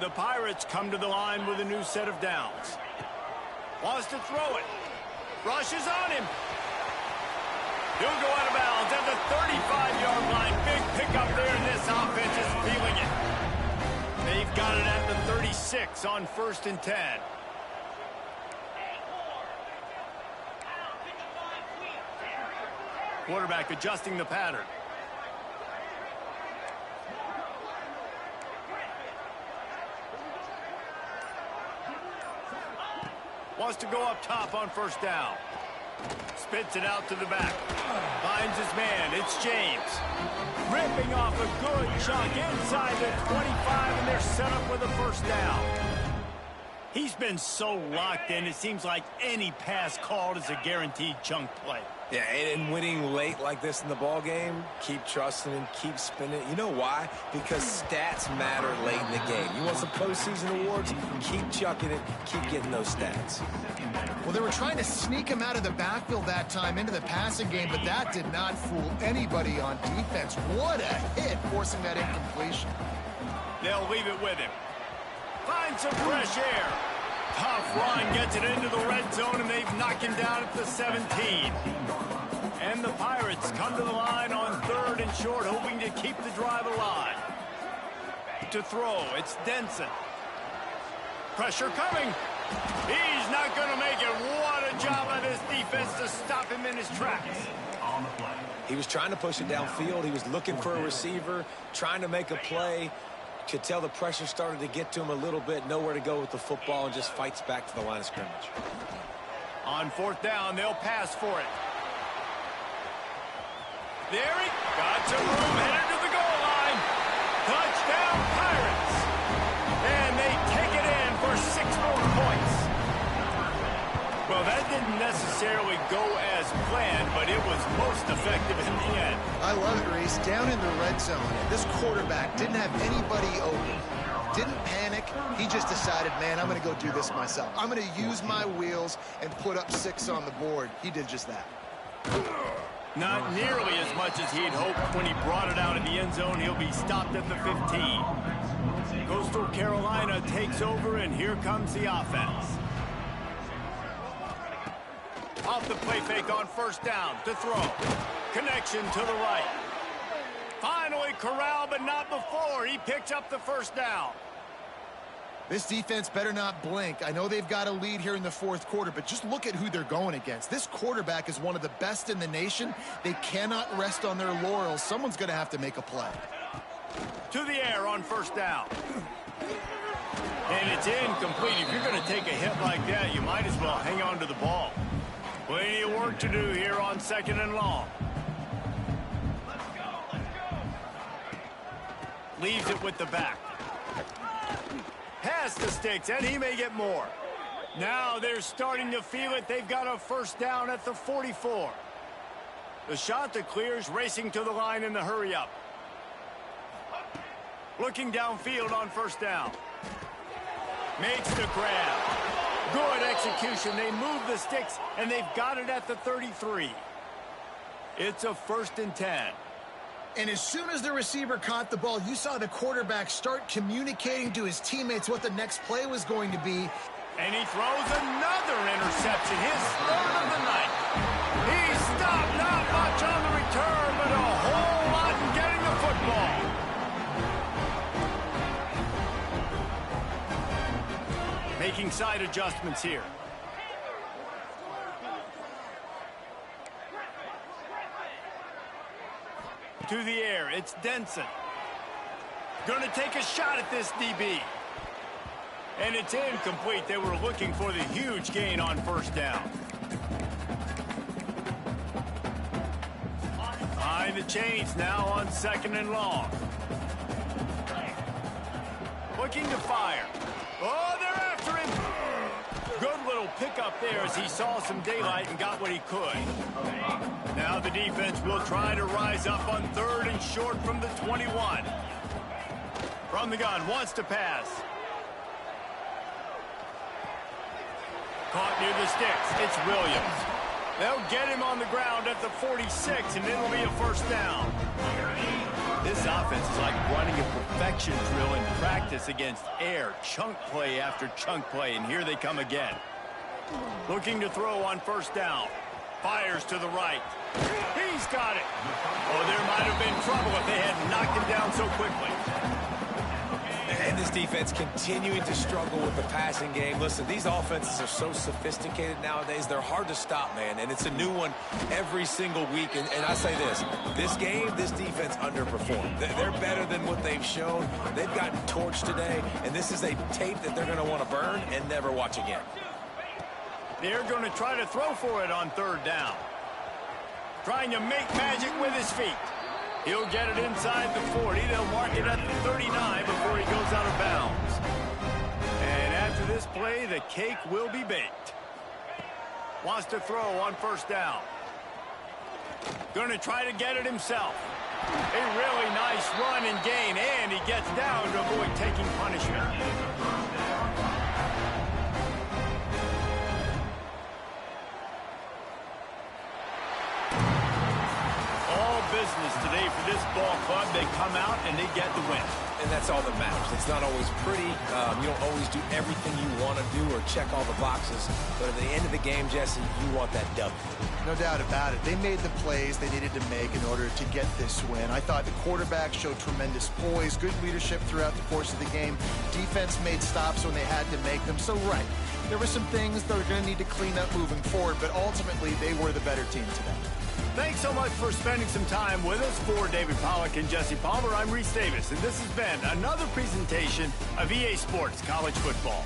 The Pirates come to the line with a new set of downs. Wants to throw it. Rushes on him. He'll go out of bounds at the 35-yard line. Big pickup there, and this offense is feeling it. They've got it at the 36 on 1st and 10. Quarterback adjusting the pattern. Wants to go up top on 1st down. Spits it out to the back. Finds his man. It's James. Ripping off a good chunk inside the 25, and they're set up with a 1st down. He's been so locked in, it seems like any pass called is a guaranteed chunk play. Yeah, and winning late like this in the ball game, keep trusting him, keep spinning. You know why? Because stats matter late in the game. You want some postseason awards? Keep chucking it, keep getting those stats. Well, they were trying to sneak him out of the backfield that time into the passing game, but that did not fool anybody on defense. What a hit, forcing that incompletion. They'll leave it with him. Finds some fresh air. Tough run, gets it into the red zone, and they've knocked him down at the 17. And the Pirates come to the line on 3rd and short, hoping to keep the drive alive. To throw, it's Denson. Pressure coming. He's not going to make it. What a job by this defense to stop him in his tracks. He was trying to push it downfield. He was looking for a receiver, trying to make a play. Could tell the pressure started to get to him a little bit, nowhere to go with the football, and just fights back to the line of scrimmage. On 4th down, they'll pass for it. There he got some room, headed to the goal line. Touchdown, Pirates. And they take it in for 6 more points. Well, that didn't necessarily go as planned, but it was most effective in the end. I love it, Reese. Down in the red zone, this quarterback didn't have anybody open. Didn't panic. He just decided, man, I'm going to go do this myself. I'm going to use my wheels and put up 6 on the board. He did just that. Not nearly as much as he'd hoped when he brought it out in the end zone. He'll be stopped at the 15. Coastal Carolina takes over, and here comes the offense. Off the play fake on 1st down to throw. Connection to the right. Finally corralled, but not before. He picks up the 1st down. This defense better not blink. I know they've got a lead here in the 4th quarter, but just look at who they're going against. This quarterback is one of the best in the nation. They cannot rest on their laurels. Someone's going to have to make a play. To the air on 1st down. And it's incomplete. If you're going to take a hit like that, you might as well hang on to the ball. Plenty of work to do here on 2nd and long. Leaves it with the back. Pass the sticks, and he may get more. Now they're starting to feel it. They've got a 1st down at the 44. The shot that clears, racing to the line in the hurry-up. Looking downfield on 1st down. Makes the grab. Good execution. They move the sticks, and they've got it at the 33. It's a 1st and 10. And as soon as the receiver caught the ball, you saw the quarterback start communicating to his teammates what the next play was going to be. And he throws another interception, his 3rd of the night. He stopped not much on the return, but a whole lot in getting the football. Making side adjustments here. To the air, it's Denson. Gonna take a shot at this DB. And it's incomplete. They were looking for the huge gain on 1st down. Behind the chains now on 2nd and long. Looking to fire. Oh, they're after him. Good little little pickup there as he saw some daylight and got what he could. Now the defense will try to rise up on 3rd and short from the 21. From the gun, wants to pass. Caught near the sticks. It's Williams. They'll get him on the ground at the 46, and it'll be a first down. This offense is like running a perfection drill in practice against air. Chunk play after chunk play, and here they come again. Looking to throw on first down. Fires to the right. He's got it. Oh, there might have been trouble if they had knocked him down so quickly. And this defense continuing to struggle with the passing game. Listen, these offenses are so sophisticated nowadays. They're hard to stop, man. And it's a new one every single week. And I say this game, this defense underperformed. They're better than what they've shown. They've gotten torched today. And this is a tape that they're going to want to burn and never watch again. They're going to try to throw for it on 3rd down. Trying to make magic with his feet. He'll get it inside the 40. They'll mark it at the 39 before he goes out of bounds. And after this play, the cake will be baked. Wants to throw on first down. Going to try to get it himself. A really nice run and gain, and he gets down to avoid taking punishment. Business today for this ball club. They come out and they get the win. And that's all that matters. It's not always pretty. You don't always do everything you want to do or check all the boxes. But at the end of the game, Jesse, you want that W. No doubt about it. They made the plays they needed to make in order to get this win. I thought the quarterback showed tremendous poise, good leadership throughout the course of the game. Defense made stops when they had to make them. So, right, there were some things that were going to need to clean up moving forward, but ultimately they were the better team today. Thanks so much for spending some time with us. For David Pollack and Jesse Palmer, I'm Reese Davis, and this has been another presentation of EA Sports College Football.